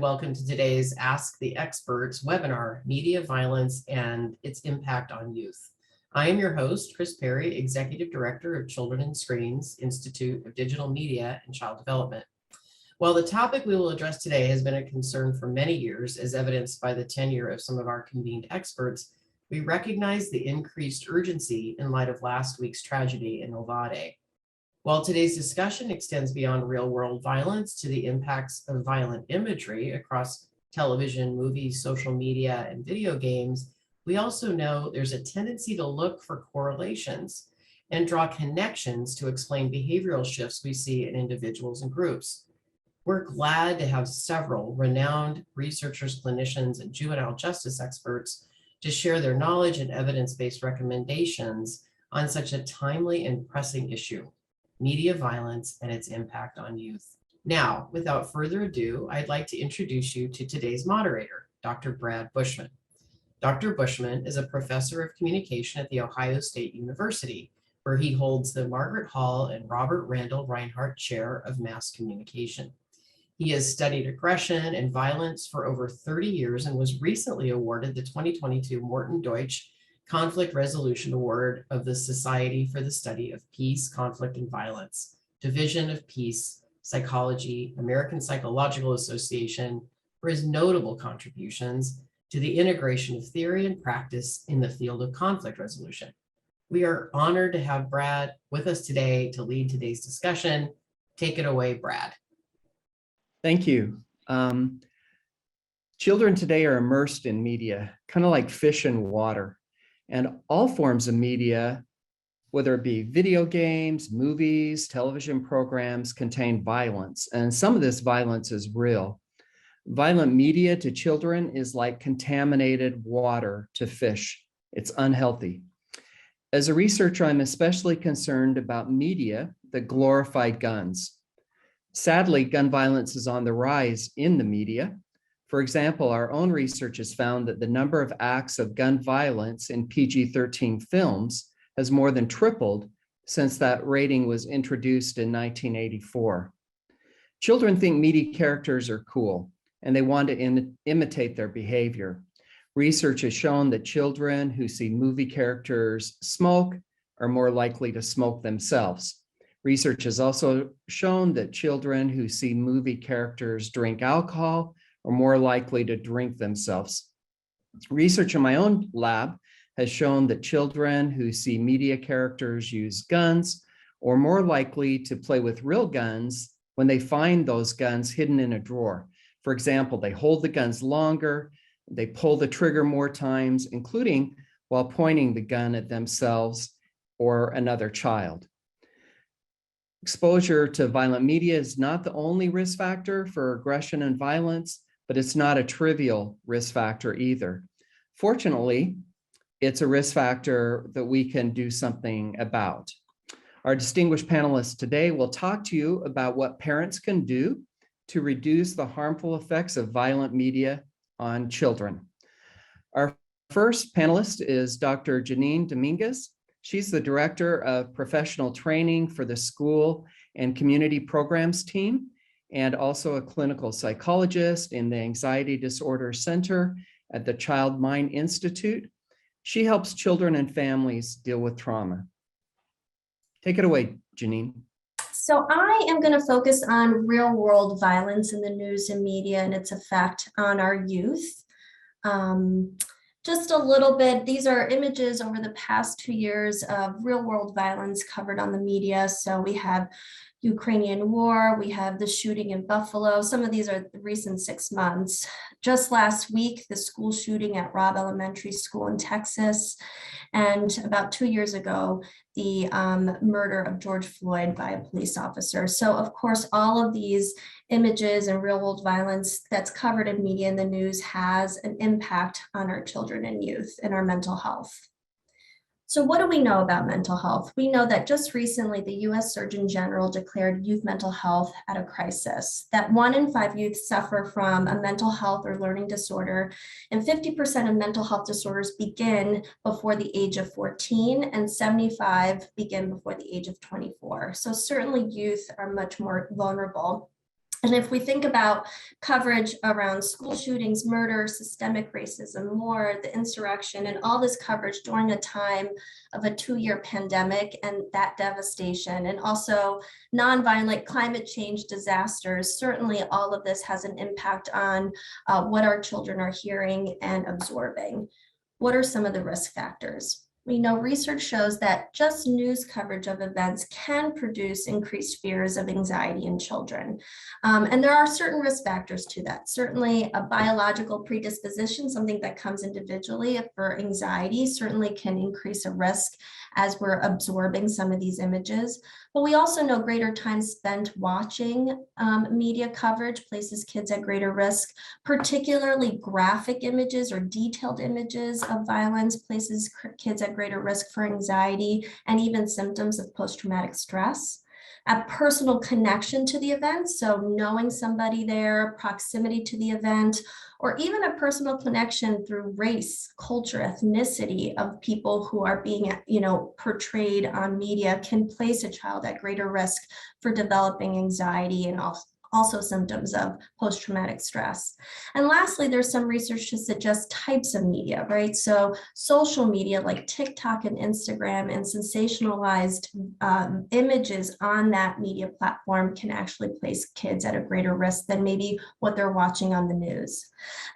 Welcome to today's Ask the Experts webinar, Media Violence and its Impact on Youth. I am your host, Kris Perry, Executive Director of Children and Screens, Institute of Digital Media and Child Development. While the topic we will address today has been a concern for many years, as evidenced by the tenure of some of our convened experts, we recognize the increased urgency in light of last week's tragedy in Uvalde. While today's discussion extends beyond real-world violence to the impacts of violent imagery across television, movies, social media, and video games, we also know there's a tendency to look for correlations and draw connections to explain behavioral shifts we see in individuals and groups. We're glad to have several renowned researchers, clinicians, and juvenile justice experts to share their knowledge and evidence-based recommendations on such a timely and pressing issue: media violence and its impact on youth. Now, without further ado, I'd like to introduce you to today's moderator, Dr. Brad Bushman. Dr. Bushman is a professor of communication at The Ohio State University, where he holds the Margaret Hall and Robert Randall Reinhardt Chair of Mass Communication. He has studied aggression and violence for over 30 years and was recently awarded the 2022 Morton Deutsch Conflict Resolution Award of the Society for the Study of Peace, Conflict, and Violence, Division of Peace Psychology, American Psychological Association, for his notable contributions to the integration of theory and practice in the field of conflict resolution. We are honored to have Brad with us today to lead today's discussion. Take it away, Brad. Thank you. Children today are immersed in media, kind of like fish in water. And all forms of media, whether it be video games, movies, television programs, contain violence. And some of this violence is real. Violent media to children is like contaminated water to fish. It's unhealthy. As a researcher, I'm especially concerned about media that glorify guns. Sadly, gun violence is on the rise in the media. For example, our own research has found that the number of acts of gun violence in PG-13 films has more than tripled since that rating was introduced in 1984. Children think media characters are cool, and they want to imitate their behavior. Research has shown that children who see movie characters smoke are more likely to smoke themselves. Research has also shown that children who see movie characters drink alcohol are more likely to drink themselves. Research in my own lab has shown that children who see media characters use guns are more likely to play with real guns when they find those guns hidden in a drawer. For example, they hold the guns longer, they pull the trigger more times, including while pointing the gun at themselves or another child. Exposure to violent media is not the only risk factor for aggression and violence, but it's not a trivial risk factor either. Fortunately, it's a risk factor that we can do something about. Our distinguished panelists today will talk to you about what parents can do to reduce the harmful effects of violent media on children. Our first panelist is Dr. Janine Domingues. She's the Director of Professional Training for the School and Community Programs team, and also a clinical psychologist in the Anxiety Disorder Center at the Child Mind Institute. She helps children and families deal with trauma. Take it away, Janine. So I am going to focus on real-world violence in the news and media and its effect on our youth. Just a little bit, these are images over the past 2 years of real-world violence covered on the media. So we have Ukrainian war, we have the shooting in Buffalo. Some of these are the recent 6 months. Just last week, the school shooting at Robb Elementary School in Texas. And about 2 years ago, the murder of George Floyd by a police officer. So of course, all of these images and real world violence that's covered in media and the news has an impact on our children and youth and our mental health. So what do we know about mental health? We know that just recently, the US Surgeon General declared youth mental health at a crisis, that 1 in 5 youth suffer from a mental health or learning disorder, and 50% of mental health disorders begin before the age of 14, and 75 begin before the age of 24. So certainly youth are much more vulnerable. And if we think about coverage around school shootings, murder, systemic racism, war, the insurrection, and all this coverage during a time of a 2-year pandemic and that devastation, and also nonviolent climate change disasters, certainly all of this has an impact on what our children are hearing and absorbing. What are some of the risk factors? We know research shows that just news coverage of events can produce increased fears of anxiety in children. And there are certain risk factors to that. Certainly a biological predisposition, something that comes individually for anxiety, certainly can increase a risk as we're absorbing some of these images. But we also know greater time spent watching media coverage places kids at greater risk, particularly graphic images or detailed images of violence places kids at greater risk for anxiety and even symptoms of post-traumatic stress. A personal connection to the event, so knowing somebody there, proximity to the event, or even a personal connection through race, culture, ethnicity of people who are being, portrayed on media can place a child at greater risk for developing anxiety and also symptoms of post-traumatic stress. And lastly, there's some research to suggest types of media, right? So social media like TikTok and Instagram and sensationalized images on that media platform can actually place kids at a greater risk than maybe what they're watching on the news.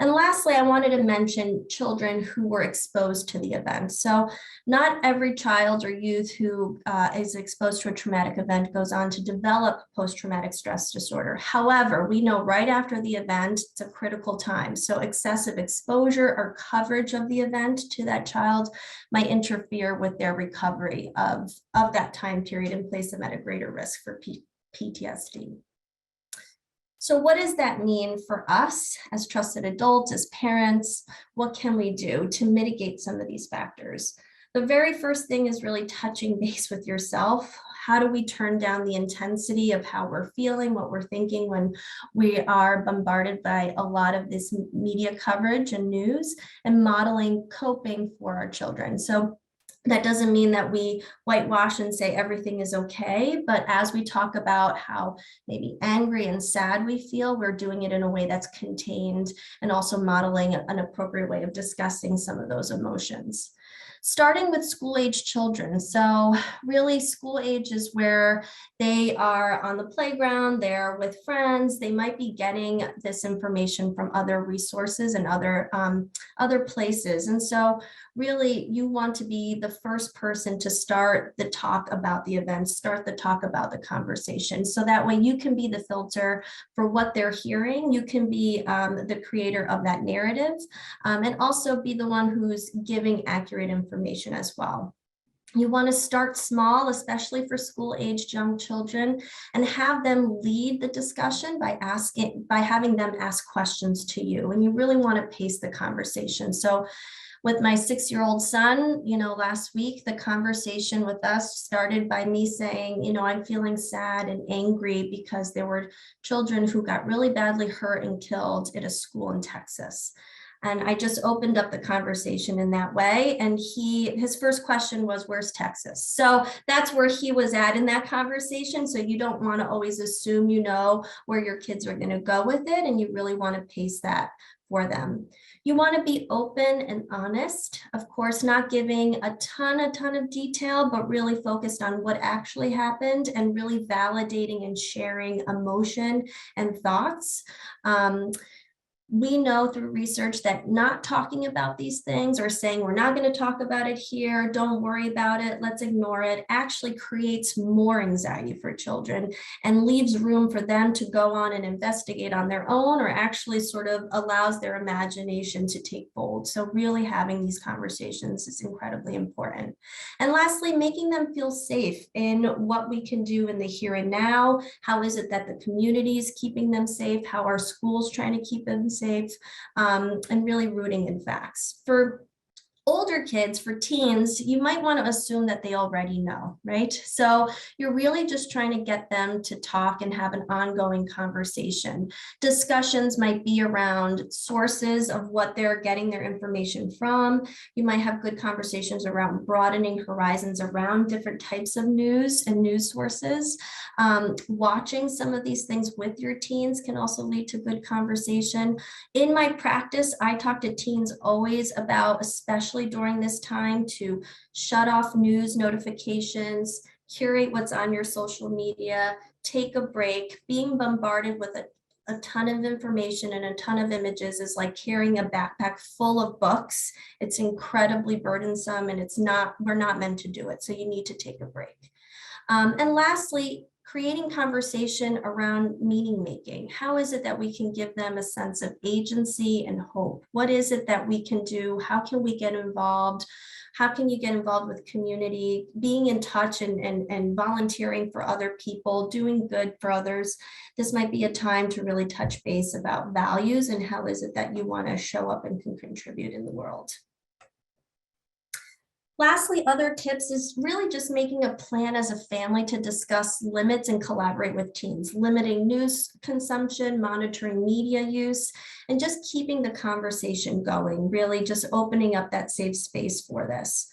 And lastly, I wanted to mention children who were exposed to the event. So not every child or youth who is exposed to a traumatic event goes on to develop post-traumatic stress disorder. However, we know right after the event, it's a critical time. So excessive exposure or coverage of the event to that child might interfere with their recovery of that time period and place them at a greater risk for PTSD. So what does that mean for us as trusted adults, as parents? What can we do to mitigate some of these factors? The very first thing is really touching base with yourself. How do we turn down the intensity of how we're feeling, what we're thinking when we are bombarded by a lot of this media coverage and news, and modeling coping for our children? So that doesn't mean that we whitewash and say everything is okay, but as we talk about how maybe angry and sad we feel, we're doing it in a way that's contained and also modeling an appropriate way of discussing some of those emotions. Starting with school-age children. So really school age is where they are on the playground, they're with friends, they might be getting this information from other resources and other places. And so really you want to be the first person to start the talk about the event, start the talk about the conversation. So that way you can be the filter for what they're hearing. You can be the creator of that narrative and also be the one who's giving accurate information as well. You want to start small, especially for school-aged young children, and have them lead the discussion by having them ask questions to you. And you really want to pace the conversation. So with my 6-year-old son, last week, the conversation with us started by me saying, I'm feeling sad and angry because there were children who got really badly hurt and killed at a school in Texas. And I just opened up the conversation in that way. And his first question was, where's Texas? So that's where he was at in that conversation. So you don't want to always assume where your kids are going to go with it. And you really want to pace that for them. You want to be open and honest, of course, not giving a ton of detail, but really focused on what actually happened and really validating and sharing emotion and thoughts. We know through research that not talking about these things or saying we're not going to talk about it here, don't worry about it, let's ignore it, actually creates more anxiety for children and leaves room for them to go on and investigate on their own, or actually sort of allows their imagination to take hold. So really having these conversations is incredibly important. And lastly, making them feel safe in what we can do in the here and now. How is it that the community is keeping them safe? How are schools trying to keep them safe? And really rooting in facts. For Older kids, for teens, you might want to assume that they already know, right? So you're really just trying to get them to talk and have an ongoing conversation. Discussions might be around sources of what they're getting their information from. You might have good conversations around broadening horizons around different types of news and news sources. Watching some of these things with your teens can also lead to good conversation. In my practice, I talk to teens always about, especially during this time, to shut off news notifications, curate what's on your social media, take a break. Being bombarded with a ton of information and a ton of images is like carrying a backpack full of books. It's incredibly burdensome, and we're not meant to do it. So you need to take a break. And lastly, creating conversation around meaning making. How is it that we can give them a sense of agency and hope? What is it that we can do? How can we get involved? How can you get involved with community, being in touch and volunteering for other people, doing good for others? This might be a time to really touch base about values and how is it that you want to show up and can contribute in the world. Lastly, other tips is really just making a plan as a family to discuss limits and collaborate with teens, limiting news consumption, monitoring media use, and just keeping the conversation going, really just opening up that safe space for this.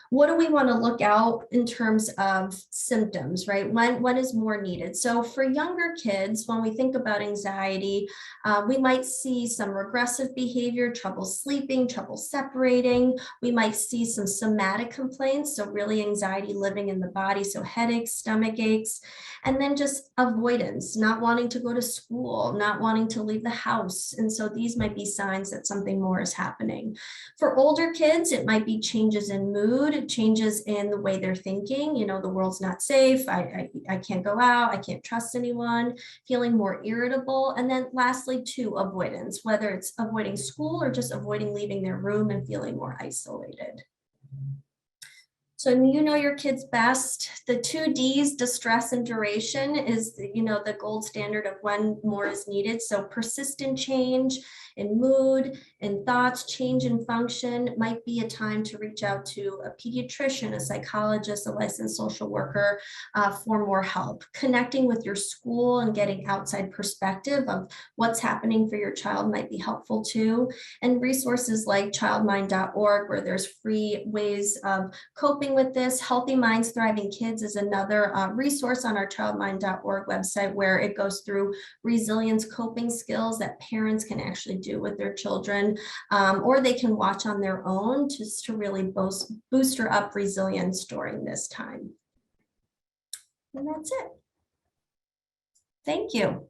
What do we want to look out in terms of symptoms, right? When is more needed? So for younger kids, when we think about anxiety, we might see some regressive behavior, trouble sleeping, trouble separating. We might see some somatic complaints, so really anxiety living in the body, so headaches, stomach aches, and then just avoidance, not wanting to go to school, not wanting to leave the house. And so these might be signs that something more is happening. For older kids, it might be changes in mood, changes in the way they're thinking. You know, the world's not safe. I can't go out. I can't trust anyone, feeling more irritable. And then lastly, too, avoidance, whether it's avoiding school or just avoiding leaving their room and feeling more isolated. So you know your kids best. The 2 Ds, distress and duration, is the gold standard of when more is needed. So persistent change in mood and thoughts, change in function, might be a time to reach out to a pediatrician, a psychologist, a licensed social worker for more help. Connecting with your school and getting outside perspective of what's happening for your child might be helpful too. And resources like childmind.org, where there's free ways of coping with this. Healthy Minds, Thriving Kids is another resource on our childmind.org website, where it goes through resilience coping skills that parents can actually do with their children, or they can watch on their own just to really booster up resilience during this time. And that's it. Thank you.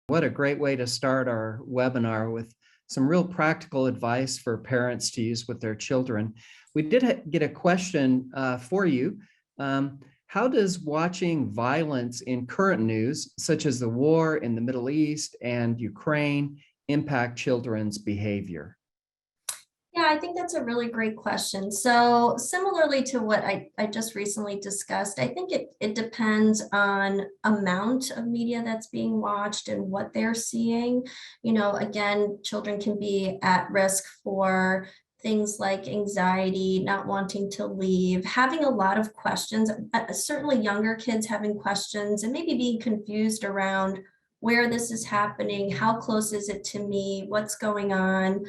What a great way to start our webinar, with some real practical advice for parents to use with their children. We did get a question for you. How does watching violence in current news, such as the war in the Middle East and Ukraine, impact children's behavior? Yeah, I think that's a really great question. So similarly to what I just recently discussed, I think it depends on amount of media that's being watched and what they're seeing. You know, again, children can be at risk for things like anxiety, not wanting to leave, having a lot of questions, certainly younger kids having questions and maybe being confused around where this is happening, how close is it to me, what's going on.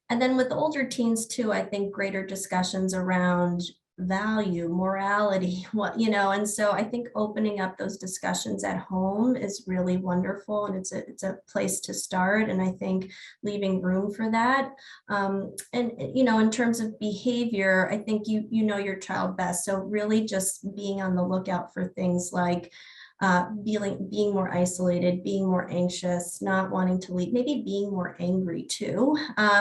And then with older teens too, I think greater discussions around value, morality, and so I think opening up those discussions at home is really wonderful, and it's a place to start. And I think leaving room for that. And in terms of behavior, I think you know your child best. So really just being on the lookout for things like being more isolated, being more anxious, not wanting to leave, maybe being more angry too,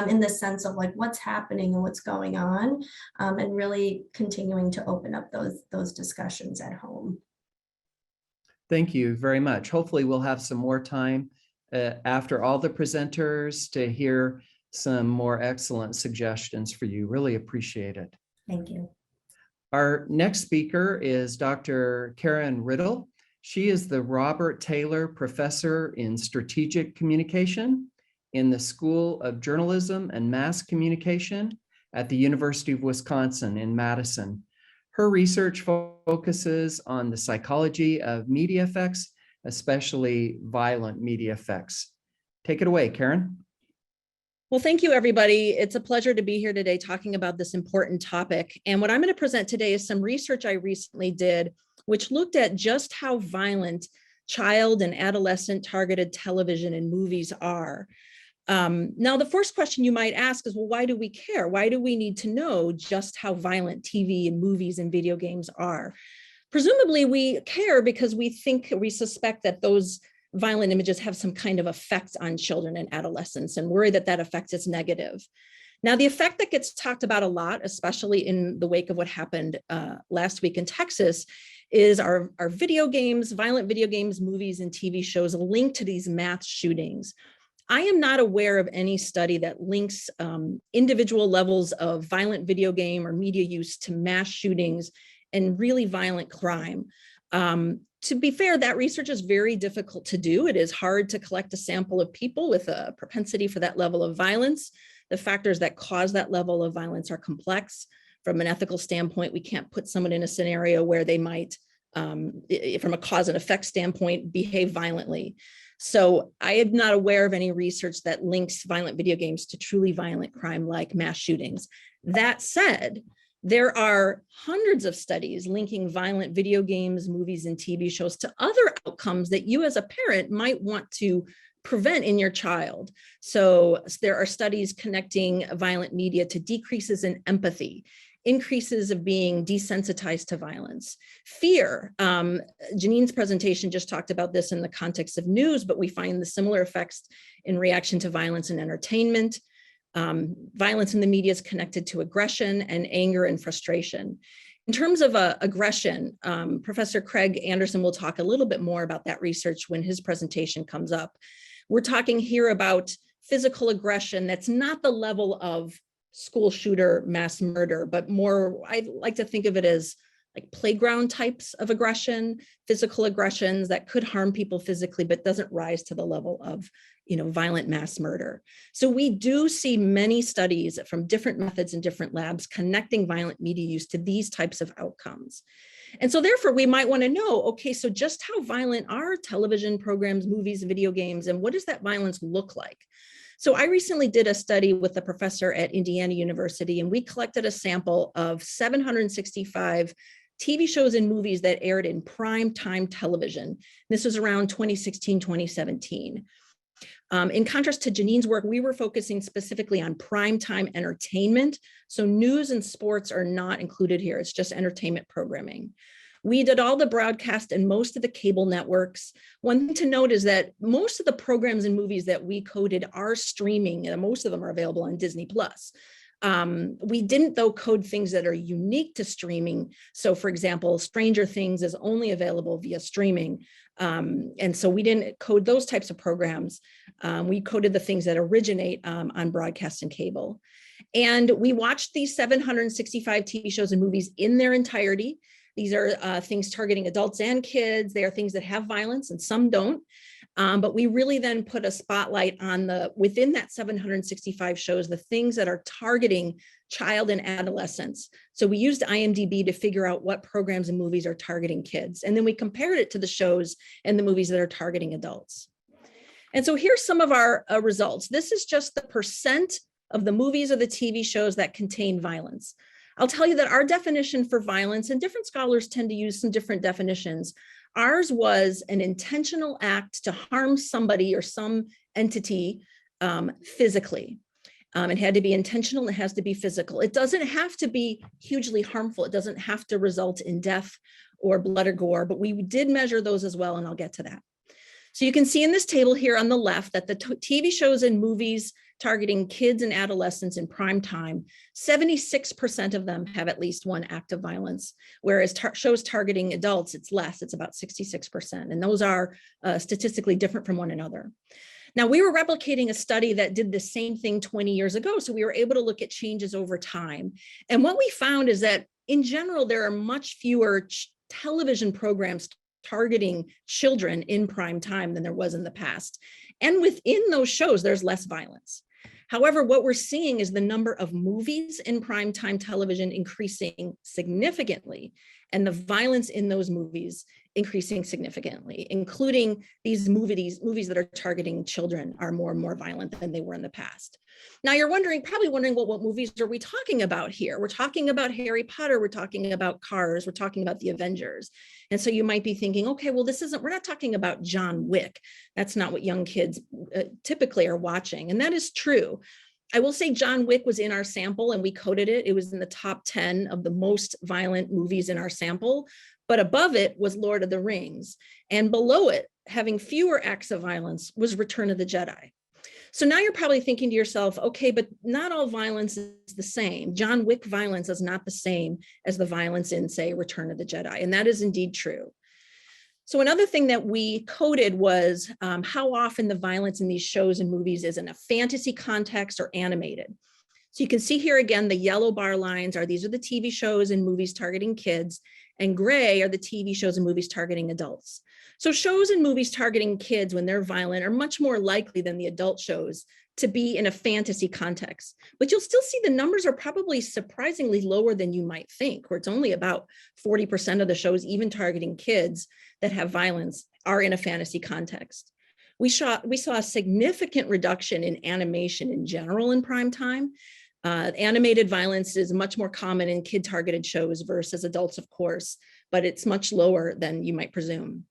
in the sense of like what's happening and what's going on, and really continuing to open up those discussions at home. Thank you very much. Hopefully we'll have some more time after all the presenters to hear some more excellent suggestions for you. Really appreciate it. Thank you. Our next speaker is Dr. Karyn Riddle. She is the Robert Taylor Professor in Strategic Communication in the School of Journalism and Mass Communication at the University of Wisconsin in Madison. Her research focuses on the psychology of media effects, especially violent media effects. Take it away, Karyn. Well, thank you, everybody. It's a pleasure to be here today talking about this important topic. And what I'm going to present today is some research I recently did, which looked at just how violent child and adolescent targeted television and movies are. Now, the first question you might ask is, well, why do we care? Why do we need to know just how violent TV and movies and video games are? Presumably, we care because we suspect that those violent images have some kind of effect on children and adolescents and worry that that effect is negative. Now, the effect that gets talked about a lot, especially in the wake of what happened last week in Texas, is our video games, violent video games, movies, and TV shows linked to these mass shootings. I am not aware of any study that links individual levels of violent video game or media use to mass shootings and really violent crime. To be fair, that research is very difficult to do. It is hard to collect a sample of people with a propensity for that level of violence. The factors that cause that level of violence are complex. From an ethical standpoint, we can't put someone in a scenario where they might, from a cause and effect standpoint, behave violently. So I am not aware of any research that links violent video games to truly violent crime like mass shootings. That said, there are hundreds of studies linking violent video games, movies, and TV shows to other outcomes that you as a parent might want to prevent in your child. So there are studies connecting violent media to decreases in empathy, increases of being desensitized to violence, fear. Janine's presentation just talked about this in the context of news, but we find the similar effects in reaction to violence and entertainment. Violence in the media is connected to aggression and anger and frustration. In terms of aggression, Professor Craig Anderson will talk a little bit more about that research when his presentation comes up. We're talking here about physical aggression that's not the level of school shooter, mass murder, but more, I like to think of it as like playground types of aggression, physical aggressions that could harm people physically, but doesn't rise to the level of, violent mass murder. So we do see many studies from different methods and different labs connecting violent media use to these types of outcomes. And so therefore we might want to know, okay, so just how violent are television programs, movies, video games, and what does that violence look like? So I recently did a study with a professor at Indiana University, and we collected a sample of 765 TV shows and movies that aired in prime time television. This was around 2016, 2017. In contrast to Janine's work, we were focusing specifically on primetime entertainment. So news and sports are not included here. It's just entertainment programming. We did all the broadcast and most of the cable networks. One thing to note is that most of the programs and movies that we coded are streaming, and most of them are available on Disney+. We didn't, though, code things that are unique to streaming. So, for example, Stranger Things is only available via streaming. And so we didn't code those types of programs. We coded the things that originate on broadcast and cable. And we watched these 765 TV shows and movies in their entirety. These are things targeting adults and kids. They are things that have violence and some don't. But we really then put a spotlight on within that 765 shows, the things that are targeting child and adolescents. So we used IMDb to figure out what programs and movies are targeting kids. And then we compared it to the shows and the movies that are targeting adults. And so here's some of our results. This is just the percent of the movies or the TV shows that contain violence. I'll tell you that our definition for violence, and different scholars tend to use some different definitions. Ours was an intentional act to harm somebody or some entity physically. It had to be intentional, it has to be physical. It doesn't have to be hugely harmful. It doesn't have to result in death or blood or gore, but we did measure those as well, and I'll get to that. So you can see in this table here on the left that the TV shows and movies targeting kids and adolescents in prime time, 76% of them have at least one act of violence, whereas shows targeting adults, it's less, it's about 66%. And those are statistically different from one another. Now, we were replicating a study that did the same thing 20 years ago. So we were able to look at changes over time. And what we found is that in general, there are much fewer television programs targeting children in prime time than there was in the past. And within those shows, there's less violence. However, what we're seeing is the number of movies in primetime television increasing significantly, and the violence in those movies increasing significantly, including these movies that are targeting children are more and more violent than they were in the past. Now you're probably wondering, well, what movies are we talking about here? We're talking about Harry Potter, we're talking about Cars, we're talking about the Avengers. And so you might be thinking, okay, well, we're not talking about John Wick. That's not what young kids typically are watching. And that is true. I will say John Wick was in our sample and we coded it. It was in the top 10 of the most violent movies in our sample, but above it was Lord of the Rings. And below it, having fewer acts of violence, was Return of the Jedi. So now you're probably thinking to yourself, okay, but not all violence is the same. John Wick violence is not the same as the violence in, say, Return of the Jedi. And that is indeed true. So another thing that we coded was how often the violence in these shows and movies is in a fantasy context or animated. So you can see here again, the yellow bar lines these are the TV shows and movies targeting kids, and gray are the TV shows and movies targeting adults. So shows and movies targeting kids when they're violent are much more likely than the adult shows to be in a fantasy context. But you'll still see the numbers are probably surprisingly lower than you might think, where it's only about 40% of the shows, even targeting kids that have violence, are in a fantasy context. We saw a significant reduction in animation in general in prime time. Animated violence is much more common in kid-targeted shows versus adults, of course, but it's much lower than you might presume.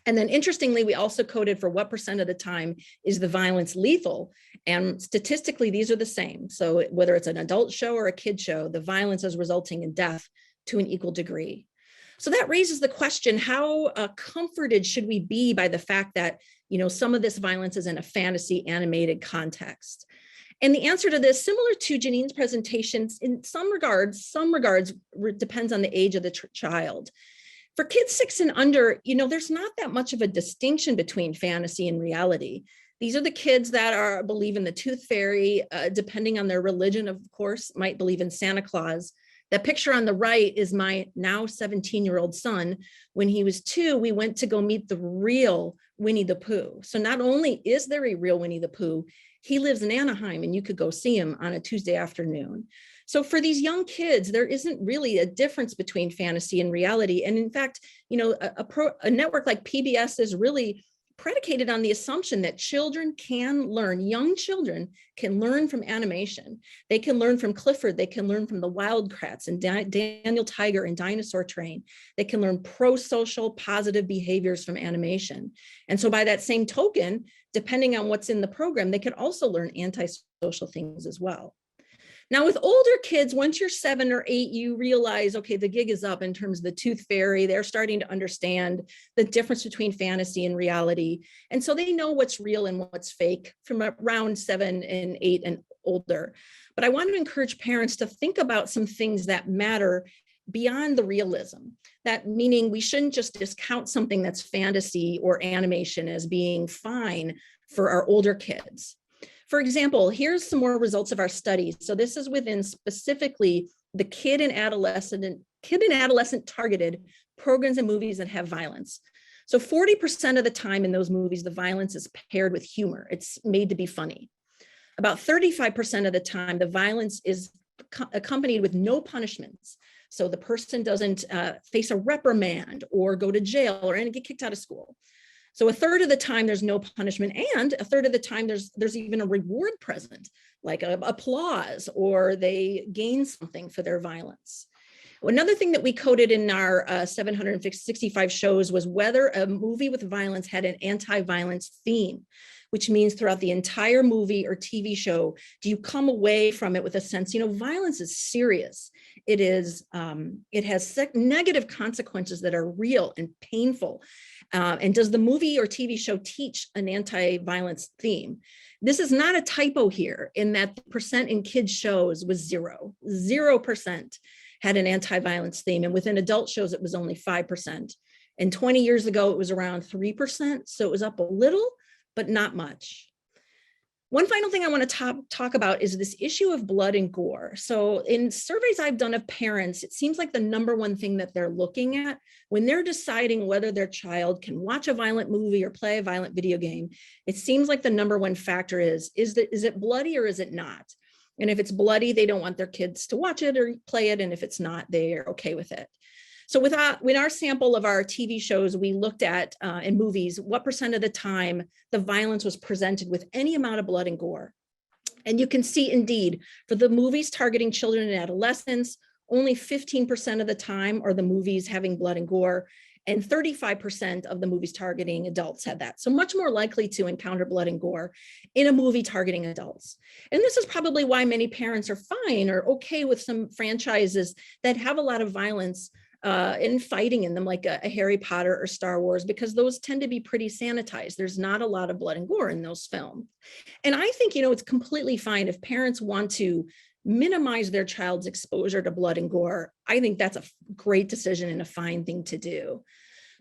And then interestingly, we also coded for what percent of the time is the violence lethal. And statistically, these are the same. So whether it's an adult show or a kid show, the violence is resulting in death to an equal degree. So that raises the question, how comforted should we be by the fact that, some of this violence is in a fantasy animated context? And the answer to this, similar to Janine's presentations, in some regards depends on the age of the child. For kids 6 and under, there's not that much of a distinction between fantasy and reality. These are the kids that believe in the tooth fairy, depending on their religion, of course, might believe in Santa Claus. That picture on the right is my now 17-year-old son. When he was 2, we went to go meet the real Winnie the Pooh. So not only is there a real Winnie the Pooh, he lives in Anaheim and you could go see him on a Tuesday afternoon. So for these young kids, there isn't really a difference between fantasy and reality. And in fact, a network like PBS is really predicated on the assumption that young children can learn from animation. They can learn from Clifford, they can learn from the Wildcrats and Daniel Tiger and Dinosaur Train. They can learn pro-social positive behaviors from animation. And so by that same token, depending on what's in the program, they could also learn antisocial things as well. Now with older kids, once you're 7 or 8, you realize, okay, the gig is up in terms of the tooth fairy. They're starting to understand the difference between fantasy and reality. And so they know what's real and what's fake from around 7 and 8 and older. But I want to encourage parents to think about some things that matter beyond the realism. That meaning we shouldn't just discount something that's fantasy or animation as being fine for our older kids. For example, here's some more results of our study. So this is within specifically the kid and adolescent targeted programs and movies that have violence. So 40% of the time in those movies, the violence is paired with humor. It's made to be funny. About 35% of the time, the violence is accompanied with no punishments. So the person doesn't face a reprimand or go to jail or get kicked out of school. So a third of the time there's no punishment, and a third of the time there's even a reward present, like applause, or they gain something for their violence. Another thing that we coded in our 765 shows was whether a movie with violence had an anti-violence theme, which means throughout the entire movie or TV show, do you come away from it with a sense, violence is serious. It has negative consequences that are real and painful. And does the movie or TV show teach an anti-violence theme? This is not a typo here, in that the percent in kids shows was 0% had an anti-violence theme. And within adult shows, it was only 5%. And 20 years ago, it was around 3%. So it was up a little, but not much. One final thing I want to talk about is this issue of blood and gore. So in surveys I've done of parents, it seems like the number one thing that they're looking at when they're deciding whether their child can watch a violent movie or play a violent video game, it seems like the number one factor is it bloody or is it not? And if it's bloody, they don't want their kids to watch it or play it. And if it's not, they're okay with it. So with our sample of our TV shows, we looked at in movies, what % of the time the violence was presented with any amount of blood and gore. And you can see indeed, for the movies targeting children and adolescents, only 15% of the time are the movies having blood and gore, and 35% of the movies targeting adults had that. So much more likely to encounter blood and gore in a movie targeting adults. And this is probably why many parents are fine or okay with some franchises that have a lot of violence and fighting in them, like a Harry Potter or Star Wars, because those tend to be pretty sanitized. There's not a lot of blood and gore in those films. And I think, it's completely fine if parents want to minimize their child's exposure to blood and gore. I think that's a great decision and a fine thing to do.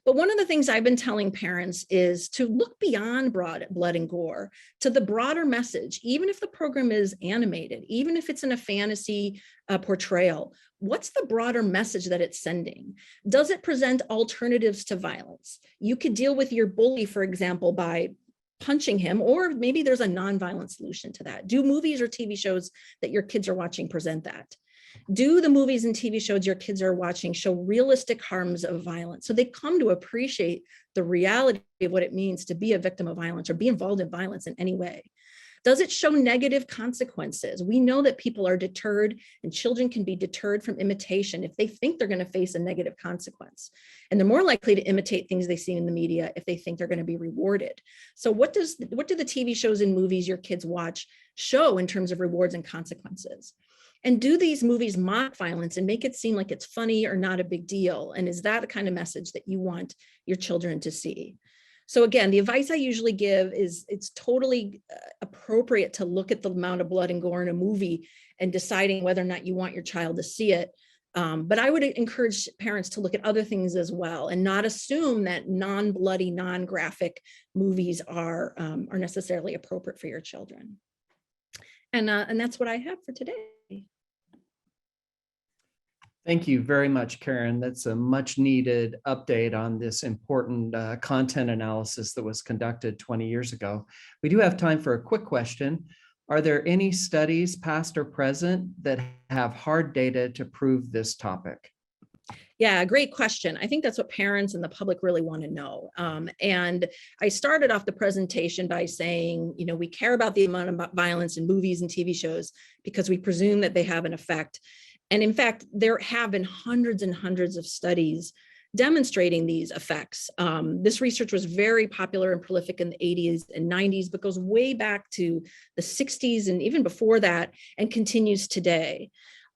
But one of the things I've been telling parents is to look beyond blood and gore to the broader message, even if the program is animated, even if it's in a fantasy portrayal. What's the broader message that it's sending? Does it present alternatives to violence? You could deal with your bully, for example, by punching him, or maybe there's a nonviolent solution to that. Do movies or TV shows that your kids are watching present that? Do the movies and TV shows your kids are watching show realistic harms of violence? So they come to appreciate the reality of what it means to be a victim of violence or be involved in violence in any way. Does it show negative consequences? We know that people are deterred and children can be deterred from imitation if they think they're going to face a negative consequence. And they're more likely to imitate things they see in the media if they think they're going to be rewarded. So what do the TV shows and movies your kids watch show in terms of rewards and consequences? And do these movies mock violence and make it seem like it's funny or not a big deal? And is that the kind of message that you want your children to see? So again, the advice I usually give is it's totally appropriate to look at the amount of blood and gore in a movie and deciding whether or not you want your child to see it. But I would encourage parents to look at other things as well and not assume that non-bloody, non-graphic movies are necessarily appropriate for your children. And that's what I have for today. Thank you very much, Karyn. That's a much needed update on this important content analysis that was conducted 20 years ago. We do have time for a quick question. Are there any studies, past or present, that have hard data to prove this topic? Yeah, great question. I think that's what parents and the public really want to know. And I started off the presentation by saying, we care about the amount of violence in movies and TV shows because we presume that they have an effect. And in fact, there have been hundreds and hundreds of studies demonstrating these effects. This research was very popular and prolific in the 80s and 90s, but goes way back to the 60s and even before that, and continues today.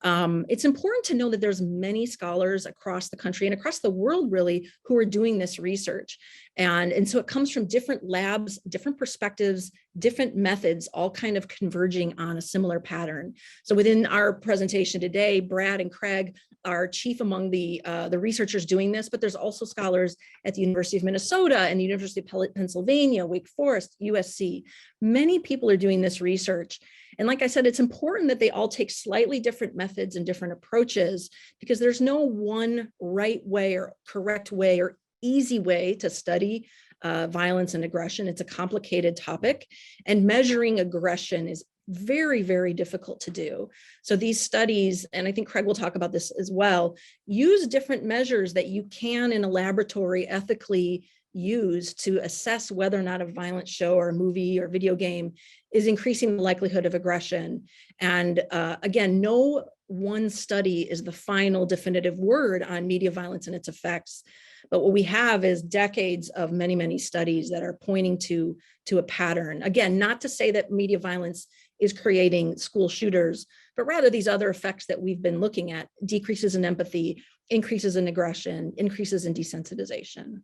It's important to know that there's many scholars across the country and across the world, really, who are doing this research. And so it comes from different labs, different perspectives, different methods, all kind of converging on a similar pattern. So within our presentation today, Brad and Craig are chief among the researchers doing this, but there's also scholars at the University of Minnesota and the University of Pennsylvania, Wake Forest, USC. Many people are doing this research. And like I said, it's important that they all take slightly different methods and different approaches because there's no one right way or correct way or easy way to study violence and aggression. It's a complicated topic, and measuring aggression is very, very difficult to do. So these studies, and I think Craig will talk about this as well, use different measures that you can in a laboratory ethically use to assess whether or not a violent show or a movie or video game is increasing the likelihood of aggression. And again, no one study is the final definitive word on media violence and its effects. But what we have is decades of many, many studies that are pointing to a pattern. Again, not to say that media violence is creating school shooters, but rather these other effects that we've been looking at: decreases in empathy, increases in aggression, increases in desensitization.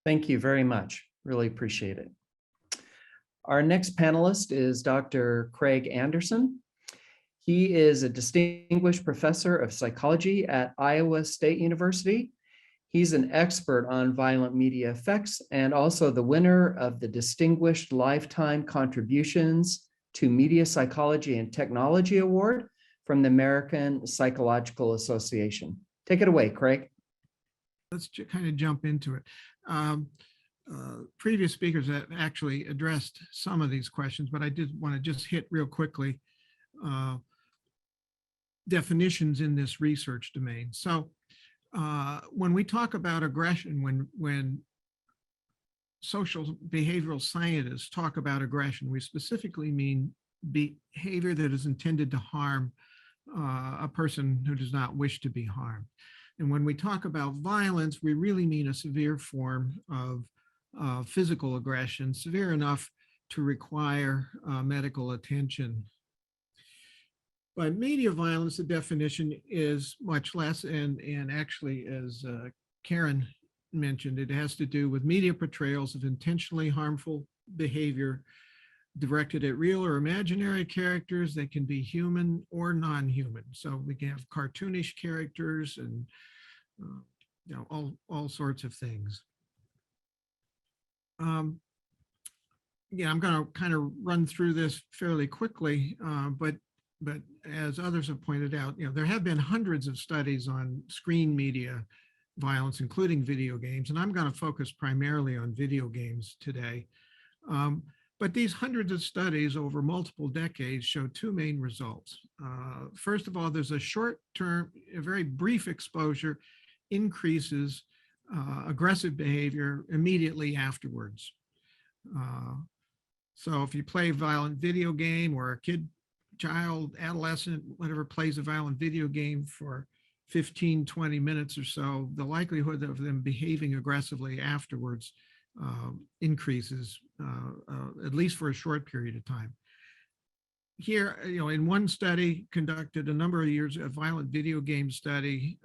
Thank you very much. Really appreciate it. Our next panelist is Dr. Craig Anderson. He is a distinguished professor of psychology at Iowa State University. He's an expert on violent media effects and also the winner of the Distinguished Lifetime Contributions to Media Psychology and Technology Award from the American Psychological Association. Take it away, Craig. Let's kind of jump into it. Previous speakers have actually addressed some of these questions, but I did want to just hit real quickly definitions in this research domain. So when we talk about aggression, when social behavioral scientists talk about aggression, we specifically mean behavior that is intended to harm a person who does not wish to be harmed. And when we talk about violence, we really mean a severe form of physical aggression, severe enough to require medical attention. By media violence, the definition is much less, and actually, as Karyn mentioned, it has to do with media portrayals of intentionally harmful behavior directed at real or imaginary characters that can be human or non-human. So we can have cartoonish characters and you know, all sorts of things. Yeah, I'm going to kind of run through this fairly quickly, but as others have pointed out, you know, there have been hundreds of studies on screen media violence, including video games, and I'm going to focus primarily on video games today. But these hundreds of studies over multiple decades show two main results. First of all, there's a short-term, a very brief exposure increases aggressive behavior immediately afterwards. So if you play a violent video game, or a kid, child, adolescent, whatever, plays a violent video game for 15, 20 minutes or so, the likelihood of them behaving aggressively afterwards increases, at least for a short period of time. Here, you know, in one study conducted a number of years, a violent video game study,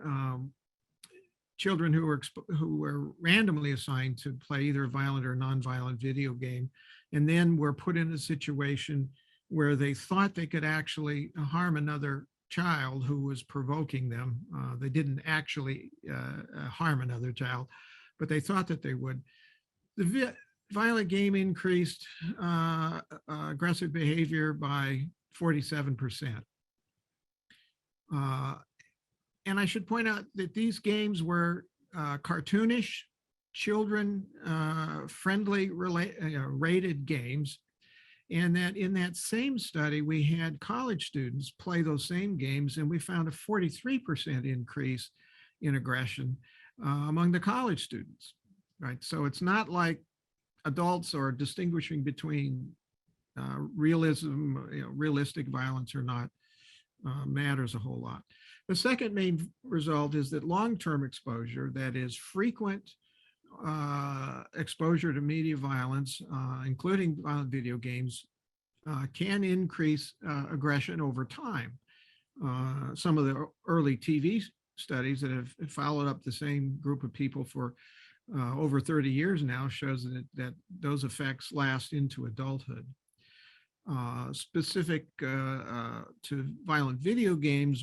children who were randomly assigned to play either a violent or non-violent video game, and then were put in a situation where they thought they could actually harm another child who was provoking them. They didn't actually harm another child, but they thought that they would. The violent game increased aggressive behavior by 47%. And I should point out that these games were cartoonish, children friendly rated games, and that in that same study, we had college students play those same games, and we found a 43% increase in aggression among the college students, right? So it's not like adults are distinguishing between realism, you know, realistic violence or not matters a whole lot. The second main result is that long-term exposure, that is frequent exposure to media violence, including violent video games, can increase aggression over time. Some of the early TV studies that have followed up the same group of people for over 30 years now shows that those effects last into adulthood. Specific to violent video games,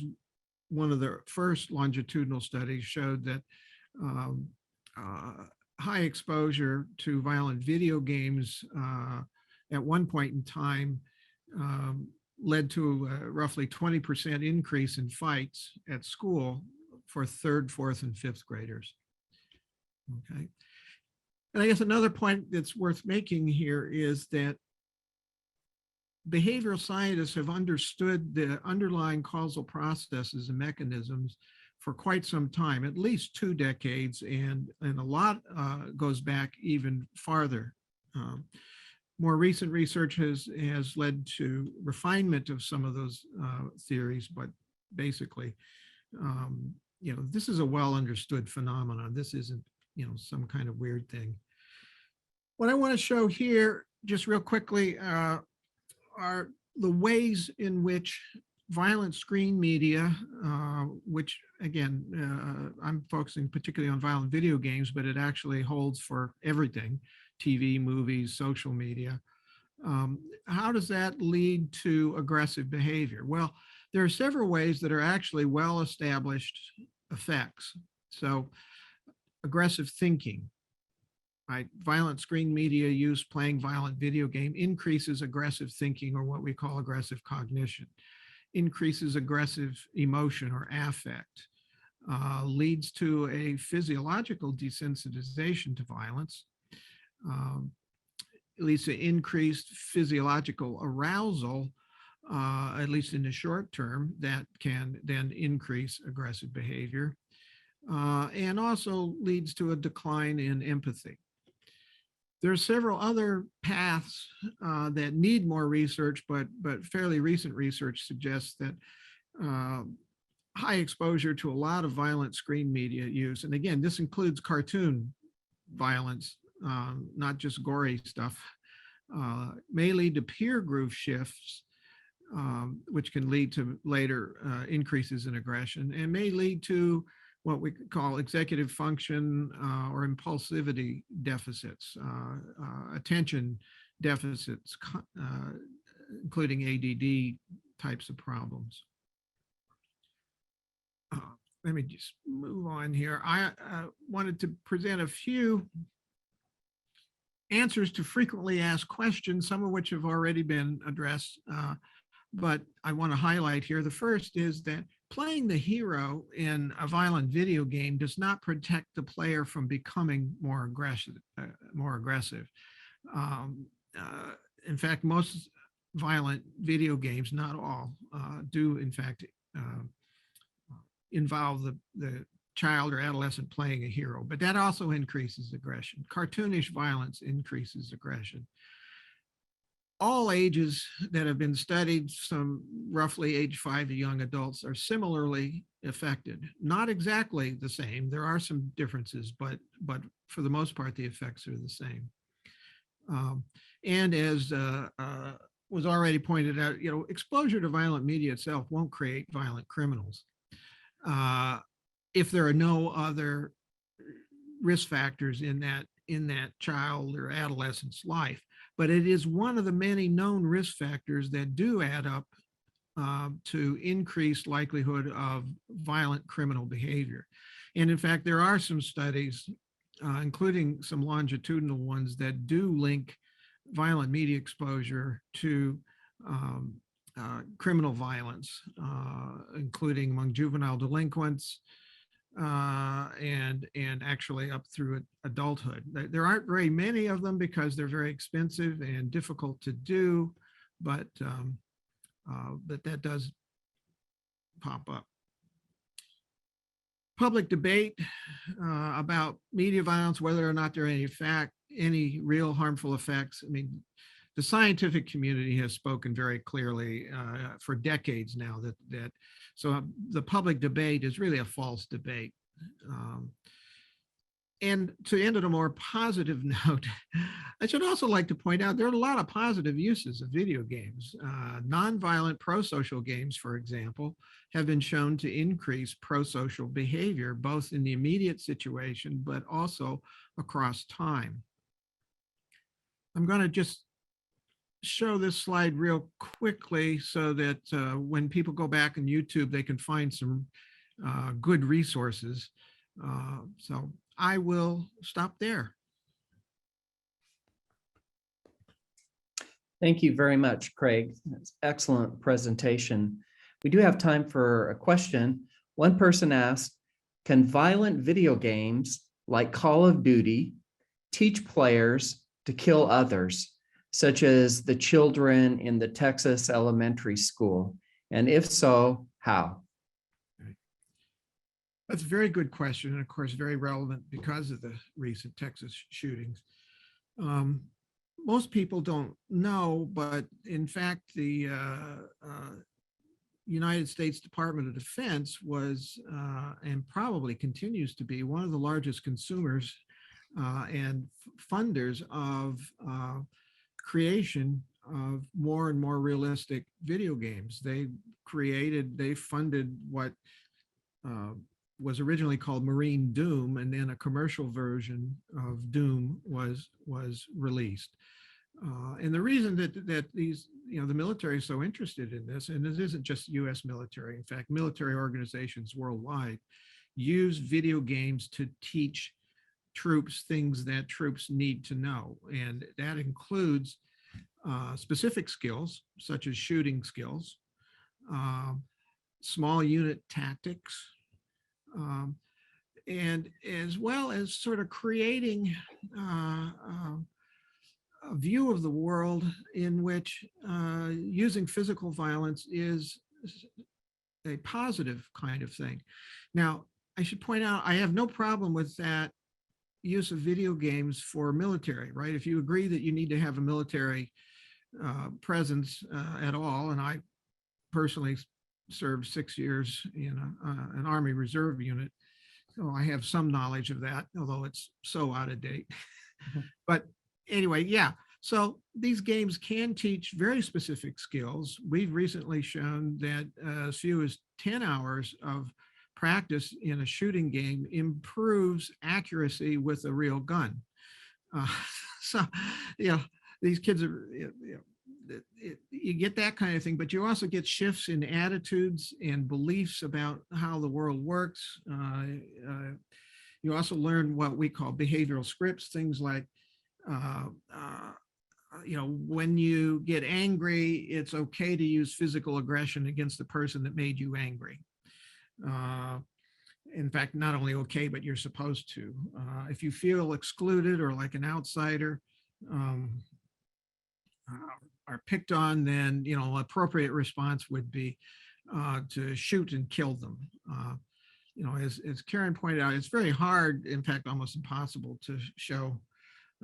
one of the first longitudinal studies showed that high exposure to violent video games at one point in time led to a roughly 20% increase in fights at school for 3rd, 4th, and 5th graders. Okay. And I guess another point that's worth making here is that behavioral scientists have understood the underlying causal processes and mechanisms for quite some time, at least 2 decades, and a lot goes back even farther. More recent research has led to refinement of some of those theories, but basically, you know, this is a well understood phenomenon. This isn't, you know, some kind of weird thing. What I want to show here, just real quickly, are the ways in which violent screen media, which again, I'm focusing particularly on violent video games, but it actually holds for everything, TV, movies, social media. How does that lead to aggressive behavior? Well, there are several ways that are actually well-established effects. So aggressive thinking. Right? Violent screen media use, playing violent video game increases aggressive thinking, or what we call aggressive cognition, increases aggressive emotion or affect, leads to a physiological desensitization to violence, leads to increased physiological arousal, at least in the short term, that can then increase aggressive behavior, and also leads to a decline in empathy. There are several other paths that need more research, but fairly recent research suggests that high exposure to a lot of violent screen media use, and again, this includes cartoon violence, not just gory stuff, may lead to peer group shifts, which can lead to later increases in aggression, and may lead to what we call executive function or impulsivity deficits, attention deficits, including ADD types of problems. Let me just move on here. I wanted to present a few answers to frequently asked questions, some of which have already been addressed, but I want to highlight here. The first is that playing the hero in a violent video game does not protect the player from becoming more aggressive. In fact, most violent video games, not all, do in fact involve the child or adolescent playing a hero, but that also increases aggression. Cartoonish violence increases aggression. All ages that have been studied, some roughly age 5 to young adults, are similarly affected. Not exactly the same. There are some differences, but for the most part, the effects are the same. And as was already pointed out, exposure to violent media itself won't create violent criminals if there are no other risk factors in that child or adolescent's life. But it is one of the many known risk factors that do add up to increased likelihood of violent criminal behavior. And in fact, there are some studies, including some longitudinal ones, that do link violent media exposure to criminal violence, including among juvenile delinquents, and actually up through adulthood. There aren't very many of them because they're very expensive and difficult to do, but that does pop up. Public debate about media violence, whether or not there are any real harmful effects. I mean, the scientific community has spoken very clearly for decades now that so the public debate is really a false debate. And to end on a more positive note, I should also like to point out there are a lot of positive uses of video games. Nonviolent pro-social games, for example, have been shown to increase pro-social behavior, both in the immediate situation, but also across time. I'm going to just show this slide real quickly so that when people go back on YouTube, they can find some good resources. So I will stop there. Thank you very much, Craig. That's excellent presentation. We do have time for a question. One person asked, can violent video games like Call of Duty teach players to kill others, such as the children in the Texas elementary school? And if so, how? That's a very good question, and of course, very relevant because of the recent Texas shootings. Most people don't know, but in fact, the United States Department of Defense was, and probably continues to be, one of the largest consumers and funders of creation of more and more realistic video games. They funded what was originally called Marine Doom, and then a commercial version of Doom was released. And the reason that these, the military is so interested in this, and this isn't just U.S. military, in fact, military organizations worldwide use video games to teach troops things that troops need to know. And that includes specific skills, such as shooting skills, small unit tactics, and as well as sort of creating a view of the world in which using physical violence is a positive kind of thing. Now, I should point out, I have no problem with that use of video games for military, right? If you agree that you need to have a military presence at all, and I personally served 6 years in an Army Reserve unit, so I have some knowledge of that, although it's so out of date. But anyway, yeah. So these games can teach very specific skills. We've recently shown that as few as 10 hours of practice in a shooting game improves accuracy with a real gun. So, you know, these kids are, you get that kind of thing, but you also get shifts in attitudes and beliefs about how the world works. You also learn what we call behavioral scripts, things like, when you get angry, it's okay to use physical aggression against the person that made you angry. In fact, not only okay, but you're supposed to. If you feel excluded or like an outsider, are picked on, then appropriate response would be to shoot and kill them. As Karyn pointed out, it's very hard, in fact, almost impossible to show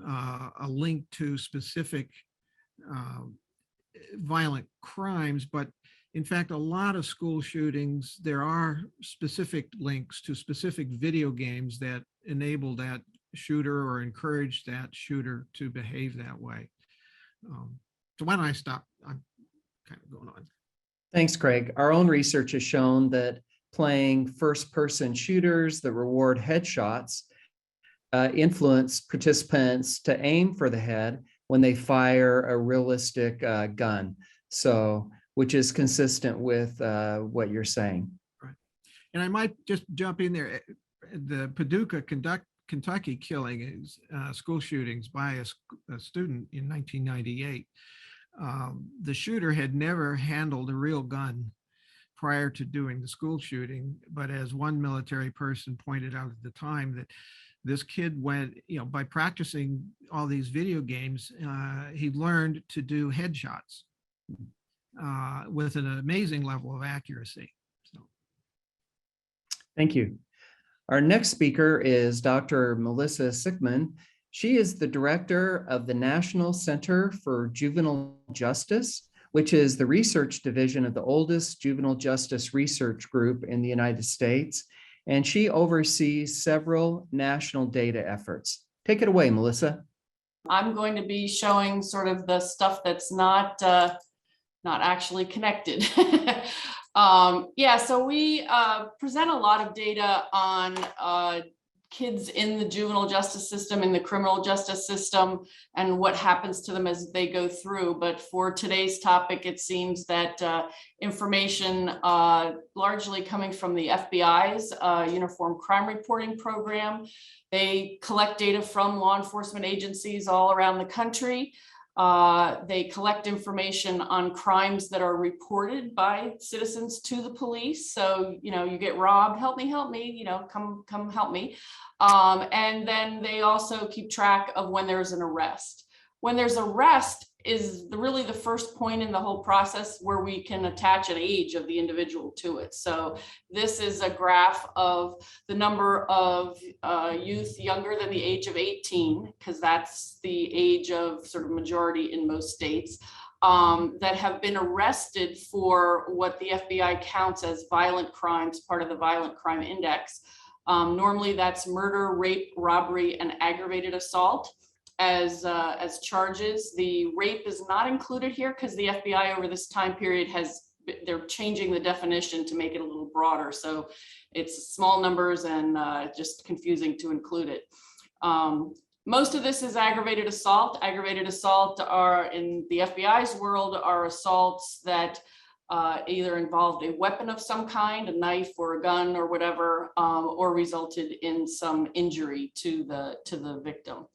a link to specific violent crimes, but in fact, a lot of school shootings, there are specific links to specific video games that enable that shooter or encourage that shooter to behave that way. So why don't I stop? I'm kind of going on. Thanks, Craig. Our own research has shown that playing first-person shooters that reward headshots influence participants to aim for the head when they fire a realistic gun. So, which is consistent with what you're saying. Right. And I might just jump in there. The Paducah, Kentucky killing is school shootings by a student in 1998. The shooter had never handled a real gun prior to doing the school shooting, but as one military person pointed out at the time, that this kid went, by practicing all these video games, he learned to do headshots with an amazing level of accuracy. So. Thank you. Our next speaker is Dr. Melissa Sickmund. She is the director of the National Center for Juvenile Justice, which is the research division of the oldest juvenile justice research group in the United States. And she oversees several national data efforts. Take it away, Melissa. I'm going to be showing sort of the stuff that's not actually connected. So we present a lot of data on kids in the juvenile justice system, in the criminal justice system, and what happens to them as they go through. But for today's topic, it seems that information largely coming from the FBI's Uniform Crime Reporting Program. They collect data from law enforcement agencies all around the country. They collect information on crimes that are reported by citizens to the police. So, you get robbed, help me, come help me. And then they also keep track of when there's an arrest. When there's arrest is really the first point in the whole process where we can attach an age of the individual to it. So this is a graph of the number of youth younger than the age of 18, because that's the age of sort of majority in most states, that have been arrested for what the FBI counts as violent crimes, part of the Violent Crime Index. Normally that's murder, rape, robbery, and aggravated assault as charges. The rape is not included here because the FBI over this time period they're changing the definition to make it a little broader. So it's small numbers and just confusing to include it. Most of this is aggravated assault. Aggravated assault are, in the FBI's world, are assaults that either involved a weapon of some kind, a knife or a gun or whatever, or resulted in some injury to the victim.